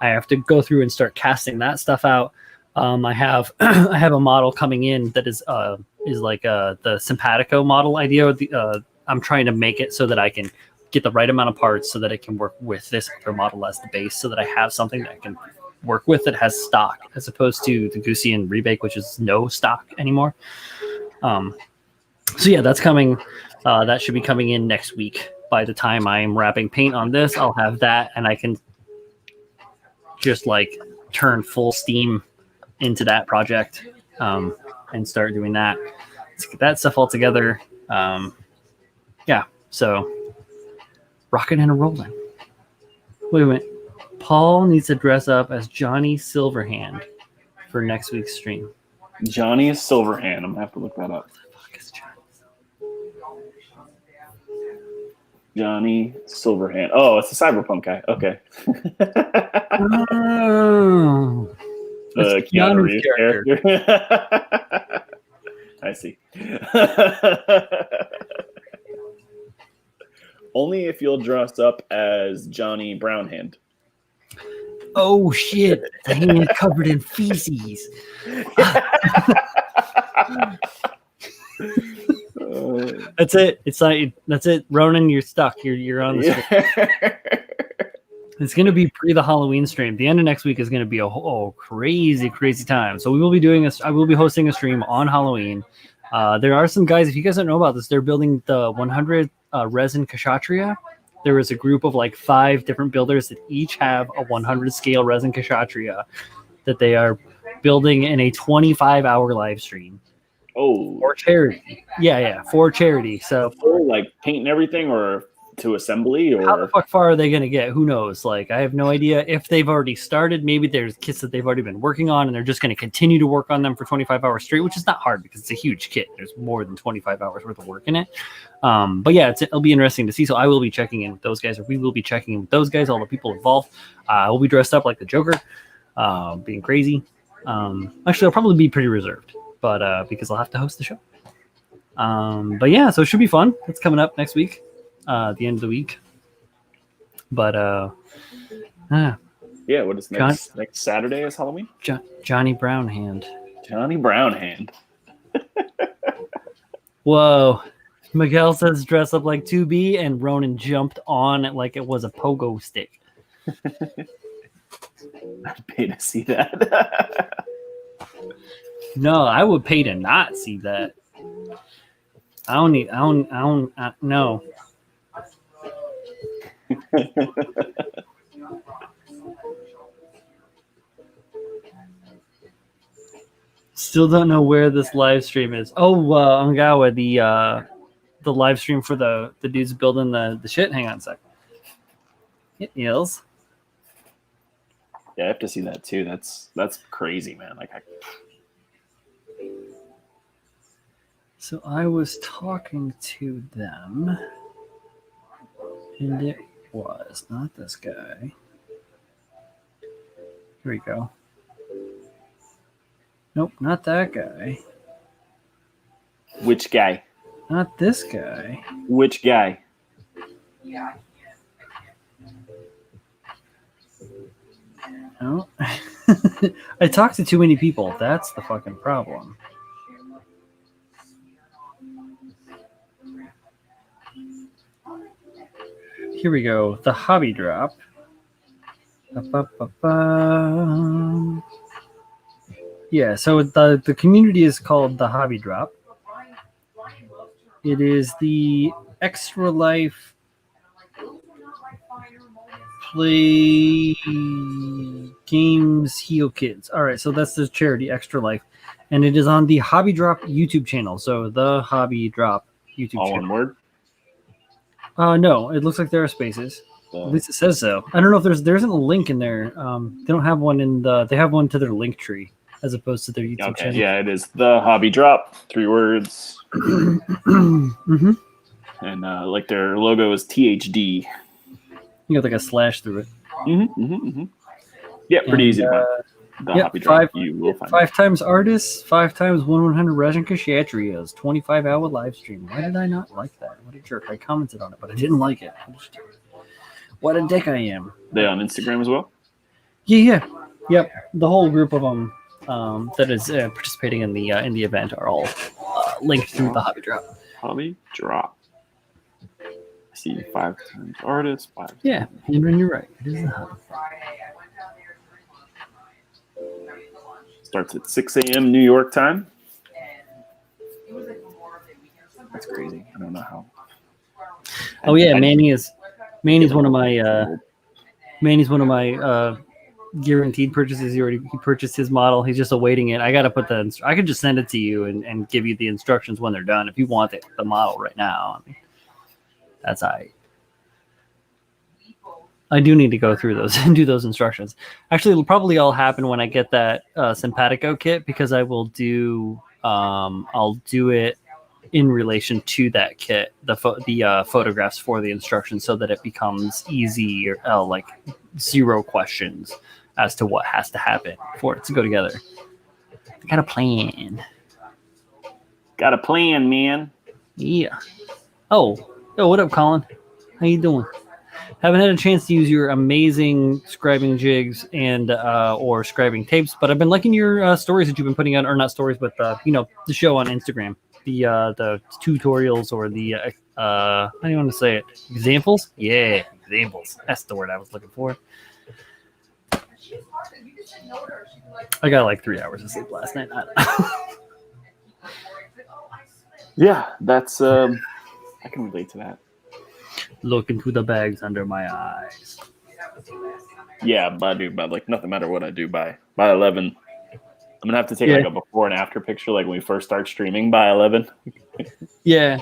I have to go through and start casting that stuff out. I have a model coming in that is like the simpatico model idea. I'm trying to make it so that I can get the right amount of parts so that it can work with this other model as the base, so that I have something that I can work with that has stock, as opposed to the Goosey and Rebake, which is no stock anymore. So yeah, that's coming. That should be coming in next week. By the time I'm wrapping paint on this, I'll have that, and I can just like turn full steam into that project and start doing that. Let's get that stuff all together. So rocking and rolling. Wait a minute. Paul needs to dress up as Johnny Silverhand for next week's stream. Johnny Silverhand. I'm gonna have to look that up. What the fuck is Johnny Silverhand. Oh, it's the Cyberpunk guy. Okay. Oh. The Keanu Reeves character. I see. Only if you'll dress up as Johnny Brownhand. Oh shit! The hand covered in feces. That's it. It's like that's it. Ronan, you're stuck. You're on the. It's going to be pre the Halloween stream. The end of next week is going to be a crazy time. So we will be doing I will be hosting a stream on Halloween. There are some guys, if you guys don't know about this, they're building the 100 resin Kshatriya. There is a group of like 5 different builders that each have a 100 scale resin Kshatriya that they are building in a 25-hour live stream. Oh, For charity. Yeah, for charity. So for like paint and everything, or to assembly, how the or fuck far are they going to get? Who knows? Like, I have no idea if they've already started. Maybe there's kits that they've already been working on, and they're just going to continue to work on them for 25 hours straight, which is not hard because it's a huge kit. There's more than 25 hours worth of work in it. But yeah, it'll be interesting to see. So I will be checking in with those guys, or we will be checking in with those guys, all the people involved. We'll be dressed up like the Joker, being crazy. Actually, I'll probably be pretty reserved, but because I'll have to host the show. But yeah, so it should be fun. It's coming up next week, at the end of the week. But yeah, what is next Saturday is Halloween? Johnny Brown hand. Johnny Brown hand. Whoa. Miguel says dress up like 2B, and Ronan jumped on it like it was a pogo stick. I'd pay to see that. No, I would pay to not see that. No. Still don't know where this live stream is. Oh, Angawa, the live stream for the dudes building the shit. Hang on a sec. It is. Yeah, I have to see that too. That's crazy, man. Like, So I was talking to them, and it was not this guy. Here we go. Nope, not that guy. which guy? Not this guy. Which guy? No. I talked to too many people. That's the fucking problem. Here we go. The hobby drop. Ba-ba-ba-ba. Yeah, so the community is called the Hobby Drop. It is the Extra Life Play Games Heal Kids. All right, so that's the charity Extra Life, and it is on the Hobby Drop YouTube channel. So the Hobby Drop YouTube All channel. one word? No, it looks like there are spaces. At least it says so. I don't know if there isn't a link in there. They don't have one in the. They have one to their link tree as opposed to their YouTube channel. Yeah, it is the Hobby Drop. 3 words. Mm-hmm. And like their logo is THD. You got like a slash through it. Yeah, pretty easy to find. The Hobby Drop. You will find 5 times artists, 5 times 100 Resin Kshatriyas, 25-hour live stream. Why did I not like that? What a jerk. I commented on it, but I didn't like it. What a dick I am. They on Instagram as well? Yeah. Yep. The whole group of them that is participating in the event are all linked through the Hobby Drop. Hobby Drop. I see 5 times artists. 5. Yeah, and you're right. It is the Hobby. Starts at 6 a.m. New York time. That's crazy. I don't know how. Oh yeah, Manny's one of my guaranteed purchases. He purchased his model. He's just awaiting it. I gotta put I could just send it to you and give you the instructions when they're done if you want the model right now. I mean, that's all right. I do need to go through those and do those instructions. Actually, it'll probably all happen when I get that Simpatico kit because I will do I'll do it in relation to that kit, the photographs for the instructions, so that it becomes easy or like 0 questions as to what has to happen for it to go together. I got a plan. Got a plan, man. Yeah. Oh, what up, Colin? How you doing? Haven't had a chance to use your amazing scribing jigs and or scribing tapes, but I've been liking your stories that you've been putting out, or not stories, but the show on Instagram, the tutorials or the how do you want to say it? Examples? Yeah, examples. That's the word I was looking for. I got like 3 hours of sleep last night. Yeah, that's I can relate to that. Look into the bags under my eyes. Yeah, but I do, but like nothing matter what I do by 11. I'm gonna have to take Yeah. like a before and after picture, like when we first start streaming by 11. Yeah,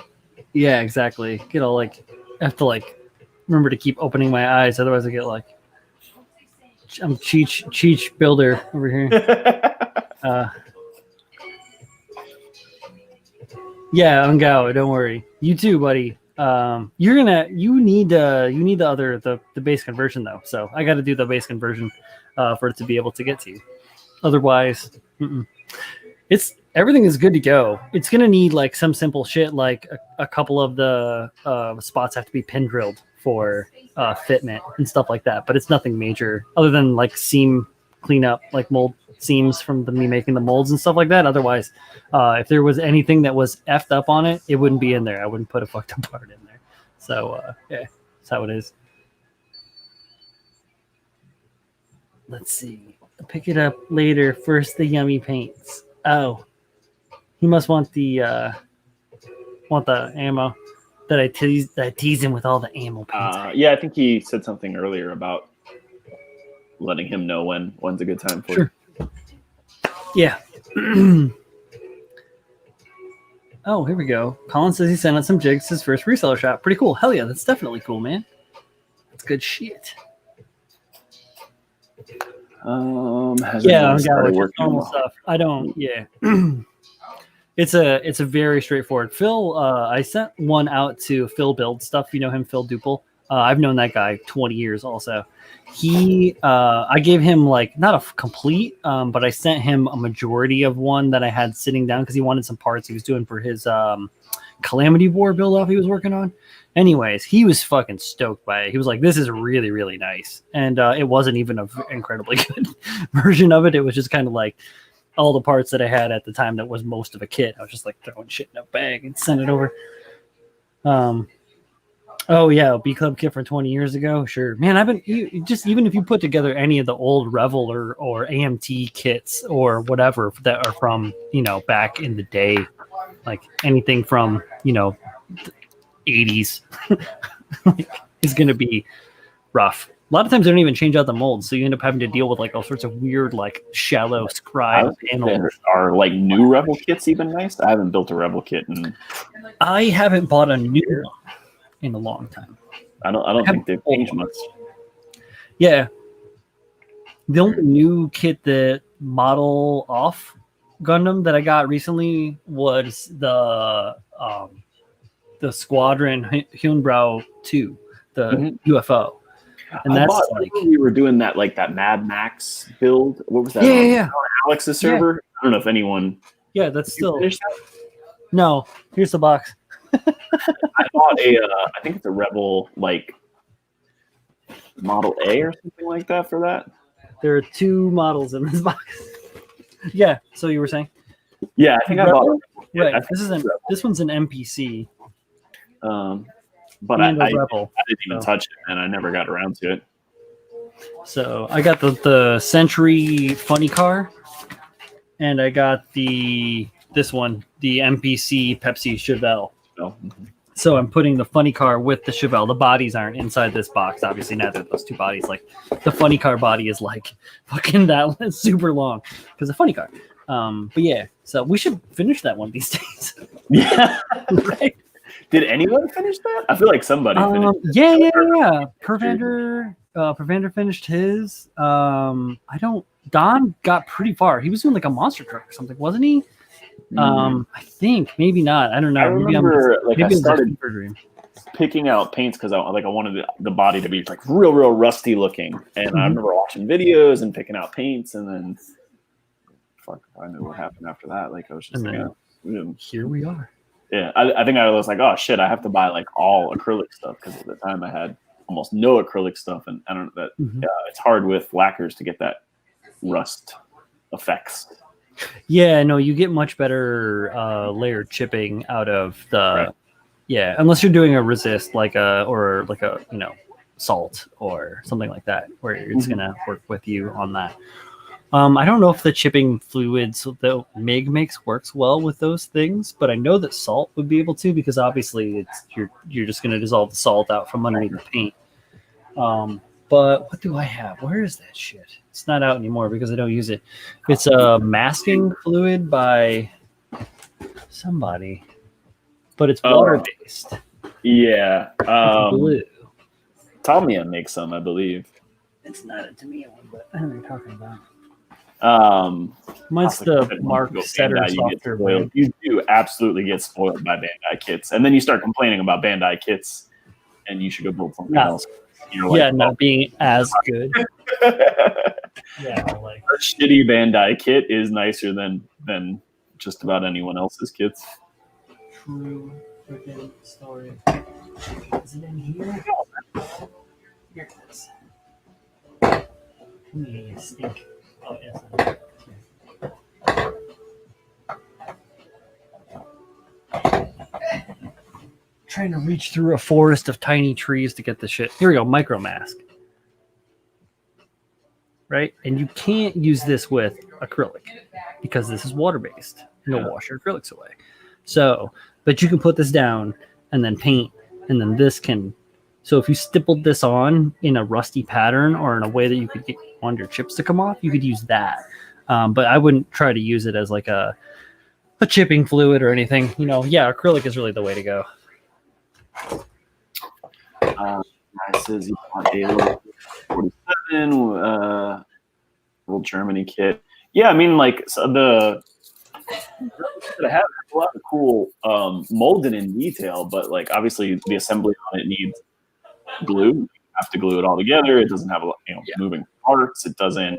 yeah, exactly. Get all like, I have to like remember to keep opening my eyes, otherwise I get like, I'm Cheech Builder over here. Yeah, Ungao, don't worry. You too, buddy. You need the base conversion though. So I got to do the base conversion for it to be able to get to you. Otherwise, it's everything is good to go. It's gonna need like some simple shit, like a couple of the spots have to be pin drilled for fitment and stuff like that. But it's nothing major other than like seam cleanup, like mold seams from me making the molds and stuff like that. Otherwise, if there was anything that was effed up on it, it wouldn't be in there. I wouldn't put a fucked up part in there. So yeah, that's how it is. Let's see. I'll pick it up later. First, the yummy paints. Oh, he must want the ammo that I tease him with all the ammo paints. Yeah, I think he said something earlier about letting him know when's a good time for Sure. Yeah. Oh, here we go. Colin says he sent out some jigs to his first reseller shop. Pretty cool. Hell yeah, that's definitely cool, man. That's good shit. Yeah, normal stuff. I don't. Yeah. It's a very straightforward. Phil, I sent one out to Phil Build Stuff. You know him, Phil Duple. I've known that guy 20 years also. I gave him like not a complete, but I sent him a majority of one that I had sitting down because he wanted some parts he was doing for his Calamity War build off he was working on. Anyways, he was fucking stoked by it. He was like, this is really, really nice. And it wasn't even an incredibly good version of it. It was just kind of like all the parts that I had at the time that was most of a kit. I was just like throwing shit in a bag and send it over. Oh yeah, B Club kit from 20 years ago. Sure, man. Even if you put together any of the old Revel or AMT kits or whatever that are from back in the day, like anything from the 80s, is gonna be rough. A lot of times they don't even change out the molds, so you end up having to deal with like all sorts of weird, like shallow scribe panels. Are like new Rebel kits even nice? I haven't built a Rebel kit, and I haven't bought a new one in a long time. I don't think they've changed much. Yeah, the only new kit that model off Gundam that I got recently was the Squadron Hyunbrau 2, the UFO. And that's like we were doing that Mad Max build. What was that? Yeah. Alex's server. Yeah. I don't know if anyone. Yeah, that's still. No, here's the box. I bought I think it's a Rebel like Model A or something like that for that. There are 2 models in this box. Yeah. So you were saying? Yeah, I think Rebel? I bought. Right. This one's an NPC. But I didn't even touch it, and I never got around to it. So I got the Century Funny Car, and I got this one, the NPC Pepsi Chevelle. Oh. So I'm putting the Funny Car with the Chevelle. The bodies aren't inside this box. Obviously, neither of those 2 bodies. Like the Funny Car body is like fucking that super long because the Funny Car. But yeah, so we should finish that one these days. Yeah. Right. Did anyone finish that? I feel like somebody finished it. Yeah. Pervander finished his. Don got pretty far. He was doing like a monster truck or something, wasn't he? I think maybe not. I don't know. I remember I started picking out paints because I wanted the body to be like real rusty looking, and I remember watching videos and picking out paints, and then I know what happened after that. Like I was just here we are. Yeah, I think I was like, oh shit, I have to buy like all acrylic stuff because at the time I had almost no acrylic stuff, and I don't know that it's hard with lacquers to get that rust effects. Yeah, no, you get much better layered chipping out of the unless you're doing a resist like a salt or something like that where it's gonna work with you on that. I don't know if the chipping fluids that MIG makes works well with those things, but I know that salt would be able to, because obviously you're just going to dissolve the salt out from underneath the paint. But what do I have? Where is that shit? It's not out anymore because I don't use it. It's a masking fluid by somebody, but it's water based. Yeah. It's blue. Tamiya makes some, I believe. It's not a Tamiya one, but I don't know what you're talking about. Like Mine's the Mark Setter Bandai, softer spoiled. brand. You do absolutely get spoiled by Bandai kits, and then you start complaining about Bandai kits, and you should go build something else. You're like, Yeah, not being as good. Yeah, like a shitty Bandai kit is nicer than just about anyone else's kits. true freaking story. Is it in here? Here it is. You stink. Oh, yes. Trying to reach through a forest of tiny trees to get the shit. Here we go, micro mask. Right? And you can't use this with acrylic because this is water based. You'll wash your acrylics away. So, but you can put this down and then paint, and then this can. So if you stippled this on in a rusty pattern or in a way that you could get on your chips to come off, you could use that. But I wouldn't try to use it as like a chipping fluid or anything. You know, yeah, acrylic is really the way to go. Says you want a 47 little Germany kit. Yeah, I mean, like so that have a lot of cool molding in detail, but like obviously the assembly on it needs glue. You have to glue it all together. It doesn't have moving parts. It doesn't.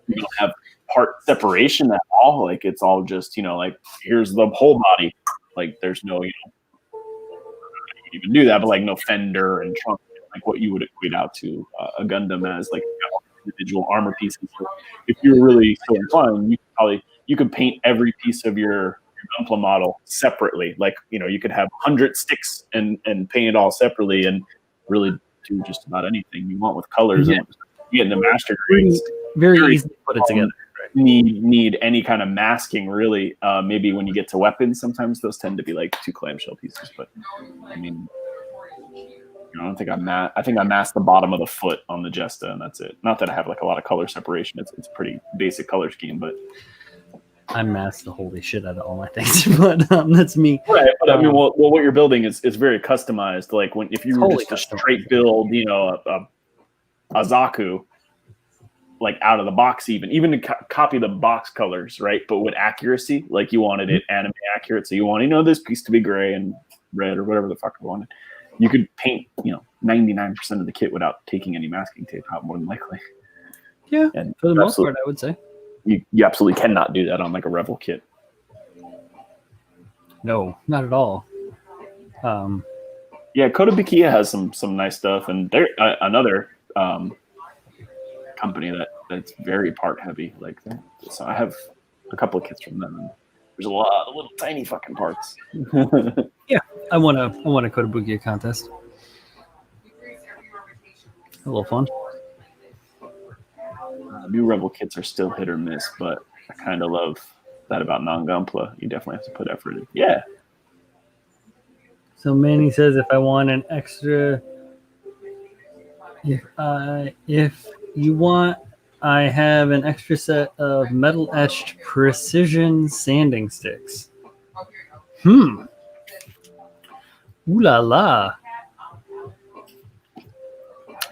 You don't have part separation at all. Like it's all just like here's the whole body. Like there's no even do that, but like no fender and trunk, like what you would equate out to a Gundam as like individual armor pieces. So if you're really so inclined, you could paint every piece of your Gunpla model separately. Like you could have 100 sticks and paint it all separately and really do just about anything you want with colors. Yeah. And get in the master grades. Very easy to put it together. Need any kind of masking really. Maybe when you get to weapons, sometimes those tend to be like 2 clamshell pieces. But I mean, I don't think I think I masked the bottom of the foot on the Jesta, and that's it. Not that I have like a lot of color separation. It's a pretty basic color scheme, but I masked the holy shit out of all my things, but that's me. Right, but I mean, well, what you're building is very customized. Like if you were just to straight build, a Zaku. Like out of the box, even to copy the box colors, right? But with accuracy, like you wanted it anime accurate, so you want this piece to be gray and red or whatever the fuck you wanted. You could paint 99% of the kit without taking any masking tape out, more than likely. Yeah, and for the most part, I would say you absolutely cannot do that on like a Rebel kit. No, not at all. Yeah, KotoKai has some nice stuff, and they're another company that's very part heavy like that. So I have a couple of kits from them, and there's a lot of little tiny fucking parts. Yeah, I want a KotoKai contest. A little fun. New Rebel kits are still hit or miss, but I kind of love that about non-Gunpla. You definitely have to put effort in. Yeah. So Manny says if I want an extra, if you want, I have an extra set of metal etched precision sanding sticks. Ooh la la.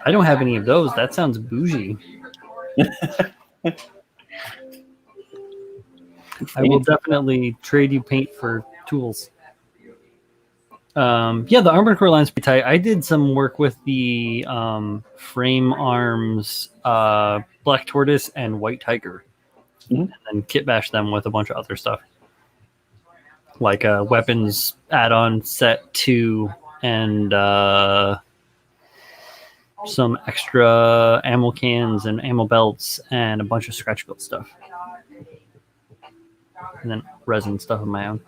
I don't have any of those. That sounds bougie. I will definitely trade you paint for tools. Yeah, the Armored Core line's pretty tight. I did some work with the frame arms, Black Tortoise and White Tiger, and then kit bashed them with a bunch of other stuff, like a weapons add-on set 2 and some extra ammo cans and ammo belts and a bunch of scratch built stuff, and then resin stuff of my own.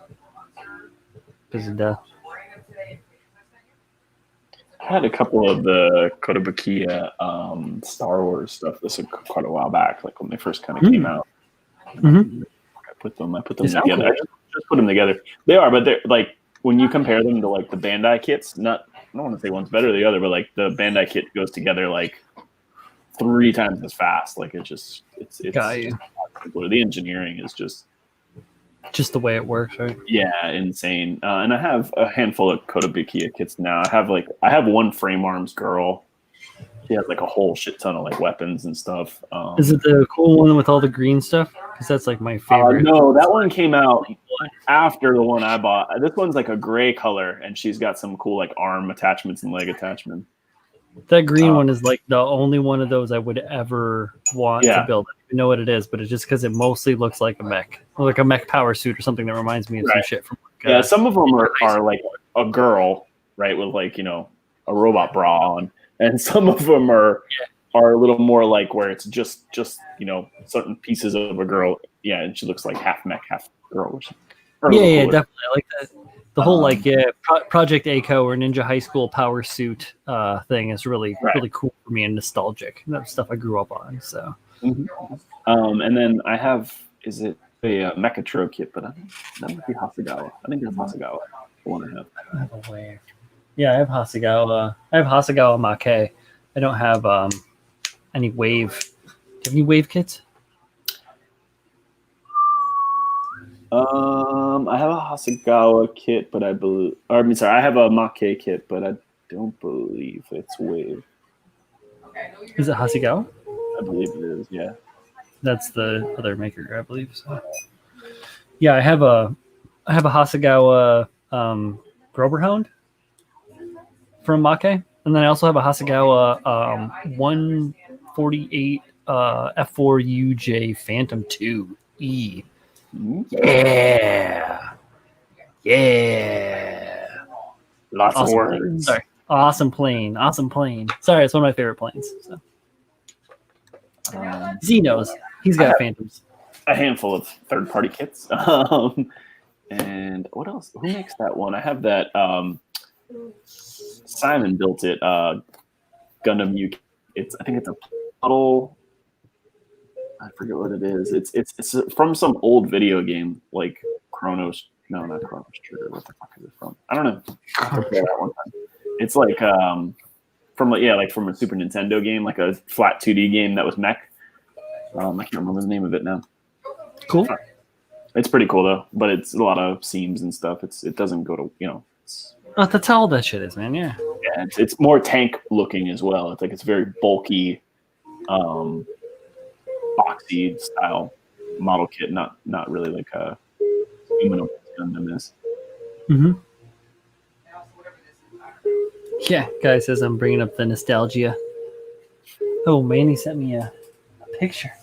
Because had a couple of the KotoKai Star Wars stuff. This was quite a while back, like when they first kind of came out. Mhm. I put them They sound together. cool. I just put them together. They are, but they're like when you compare them to like the Bandai kits. I don't want to say one's better than the other, but like the Bandai kit goes together like 3 times as fast. Like it's Got you. simpler. The engineering is just Just the way it works, right? insane. And I have a handful of KotoKai kits now. I have one frame arms girl. She has like a whole shit ton of like weapons and stuff. Is it the cool one with all the green stuff? Because that's like my favorite. No, that one came out after the one I bought. This one's like a gray color, and she's got some cool like arm attachments and leg attachments. That green one is like the only one of those I would ever want to build. I don't even know what it is, but it's just because it mostly looks like a mech, or like a mech power suit or something that reminds me of some shit from. Yeah, some of them are like a girl, right, with like a robot bra on, and some of them are a little more like where it's just certain pieces of a girl. Yeah, and she looks like half mech, half girl. Yeah, definitely. I like that. The whole Project ACO or Ninja High School power suit thing is really cool for me and nostalgic. That's stuff I grew up on. So, and then I have a Mechatro kit, but that might be Hasegawa. I think that's Hasegawa. The one I have. Yeah, I have Hasegawa. I have Hasegawa Make. I don't have any wave. Do you have any wave kits? I have a Hasegawa kit, but I have a Make kit, but I don't believe it's wave. Is it Hasegawa? I believe it is. Yeah. That's the other maker, I believe. So. Yeah, I have a Hasegawa Groberhound from Make, and then I also have a Hasegawa 148 F4UJ Phantom 2E. Yeah. Lots awesome of words. Sorry. Awesome plane. Sorry, it's one of my favorite planes. So. Z knows. He's got phantoms. A handful of third-party kits. And what else? Who makes that one? I have that. Simon built it. Gundam U. I think it's a puddle. I forget what it is. It's from some old video game like Chronos. No, not Chronos Trigger. What the fuck is it from? I don't know. I have to play that one time. It's like from a Super Nintendo game, like a flat 2D game that was mech. I can't remember the name of it now. Cool. It's pretty cool though, but it's a lot of seams and stuff. It doesn't go to that's how all that shit is, man. Yeah. Yeah, it's more tank looking as well. It's like it's very bulky, boxy style model kit. Not really like a humanoid Gundam is. Mm-hmm. Yeah, guy says I'm bringing up the nostalgia. Oh man, he sent me a picture.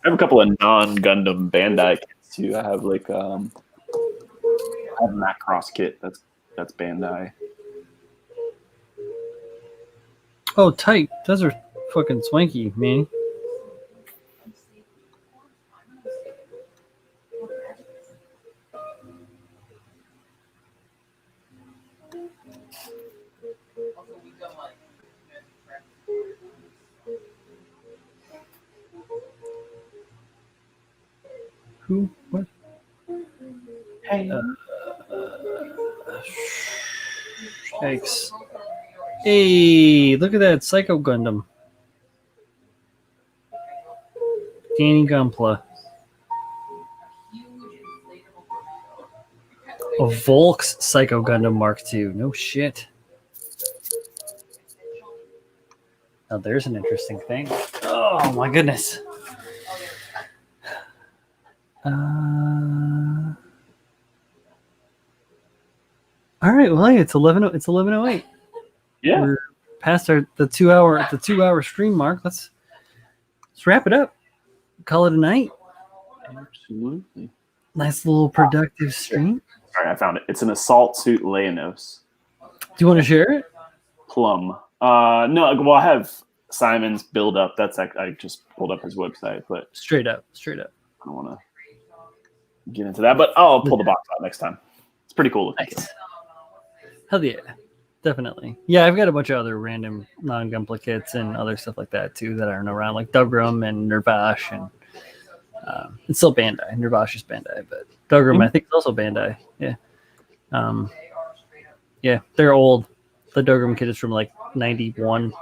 I have a couple of non-Gundam Bandai kits too. I have like I have a Macross kit. That's Bandai. Oh, tight. Those are fucking swanky, man. Who? What? Hey. Yikes. Hey, look at that Psycho Gundam. Danny Gunpla. A Volks Psycho Gundam Mark II. No shit. Now there's an interesting thing. Oh my goodness. All right, well, it's 11:08. Yeah. We're past the 2 hour stream mark. Let's wrap it up. Call it a night. Absolutely. Nice little productive stream. All right, I found it. It's an assault suit Leonos. Do you want to share it? Plum. No, well, I have Simon's build up. That's I just pulled up his website, but Straight up. I don't want to get into that. But I'll pull the box out next time. It's pretty cool looking. Nice. Hell yeah. Definitely. Yeah, I've got a bunch of other random non-Gunpla kits and other stuff like that too that aren't around, like Dougram and Nervash, and it's still Bandai. Nervash is Bandai, but Dougram I think is also Bandai. Yeah. Yeah, they're old. The Dougram kit is from like 91.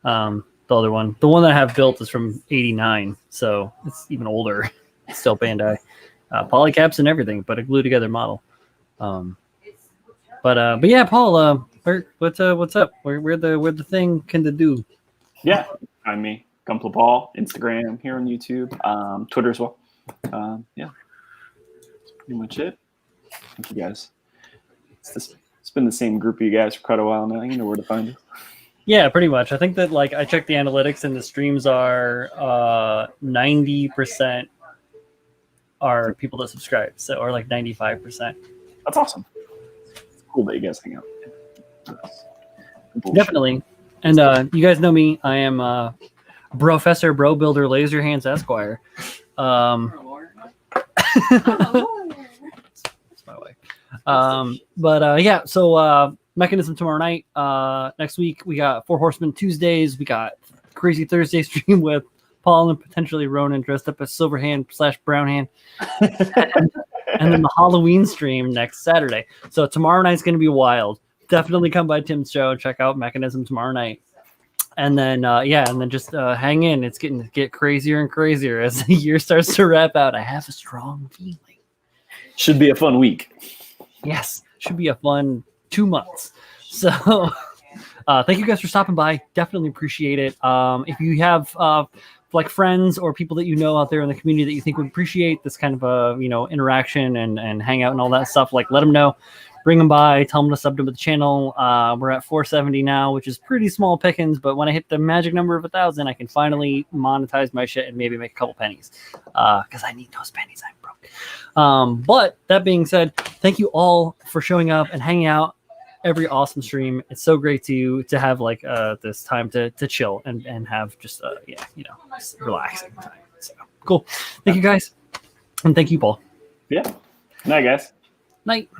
The other one, the one that I have built, is from 89, so it's even older. It's still Bandai. Polycaps and everything, but a glue together model. But yeah, Paul, what's up? Where the thing can do? Yeah, find me, Gunpla Paul, Instagram, here on YouTube, Twitter as well. Yeah, that's pretty much it. Thank you guys. It's been the same group of you guys for quite a while now. You know where to find us. Yeah, pretty much. I think that like I checked the analytics and the streams are 90% are people that subscribe, so or like 95%. That's awesome. It's cool that you guys hang out. Definitely. And you guys know me. I am Professor Bro Builder Laser Hands Esquire. That's my wife. But yeah, so Mechanism tomorrow night. Next week we got Four Horsemen Tuesdays. We got Crazy Thursday stream with Paul and potentially Ronan dressed up as Silverhand / Brown Hand. And then the Halloween stream next Saturday. So tomorrow night's going to be wild. Definitely come by Tim's show and check out Mechanism tomorrow night. And then just hang in. It's getting to get crazier and crazier as the year starts to wrap out. I have a strong feeling. Should be a fun week. Yes, should be a fun 2 months. So thank you guys for stopping by. Definitely appreciate it. If you have like friends or people that you know out there in the community that you think would appreciate this kind of interaction and hangout and all that stuff, like let them know. Bring them by, tell them to sub to the channel. We're at 470 now, which is pretty small pickings, but when I hit the magic number of 1,000, I can finally monetize my shit and maybe make a couple pennies. Because I need those pennies. I'm broke. But that being said, thank you all for showing up and hanging out every awesome stream. It's so great to have like this time to chill and have just relaxing time. So cool. Thank you guys. And thank you, Paul. Yeah. Night, guys. Night.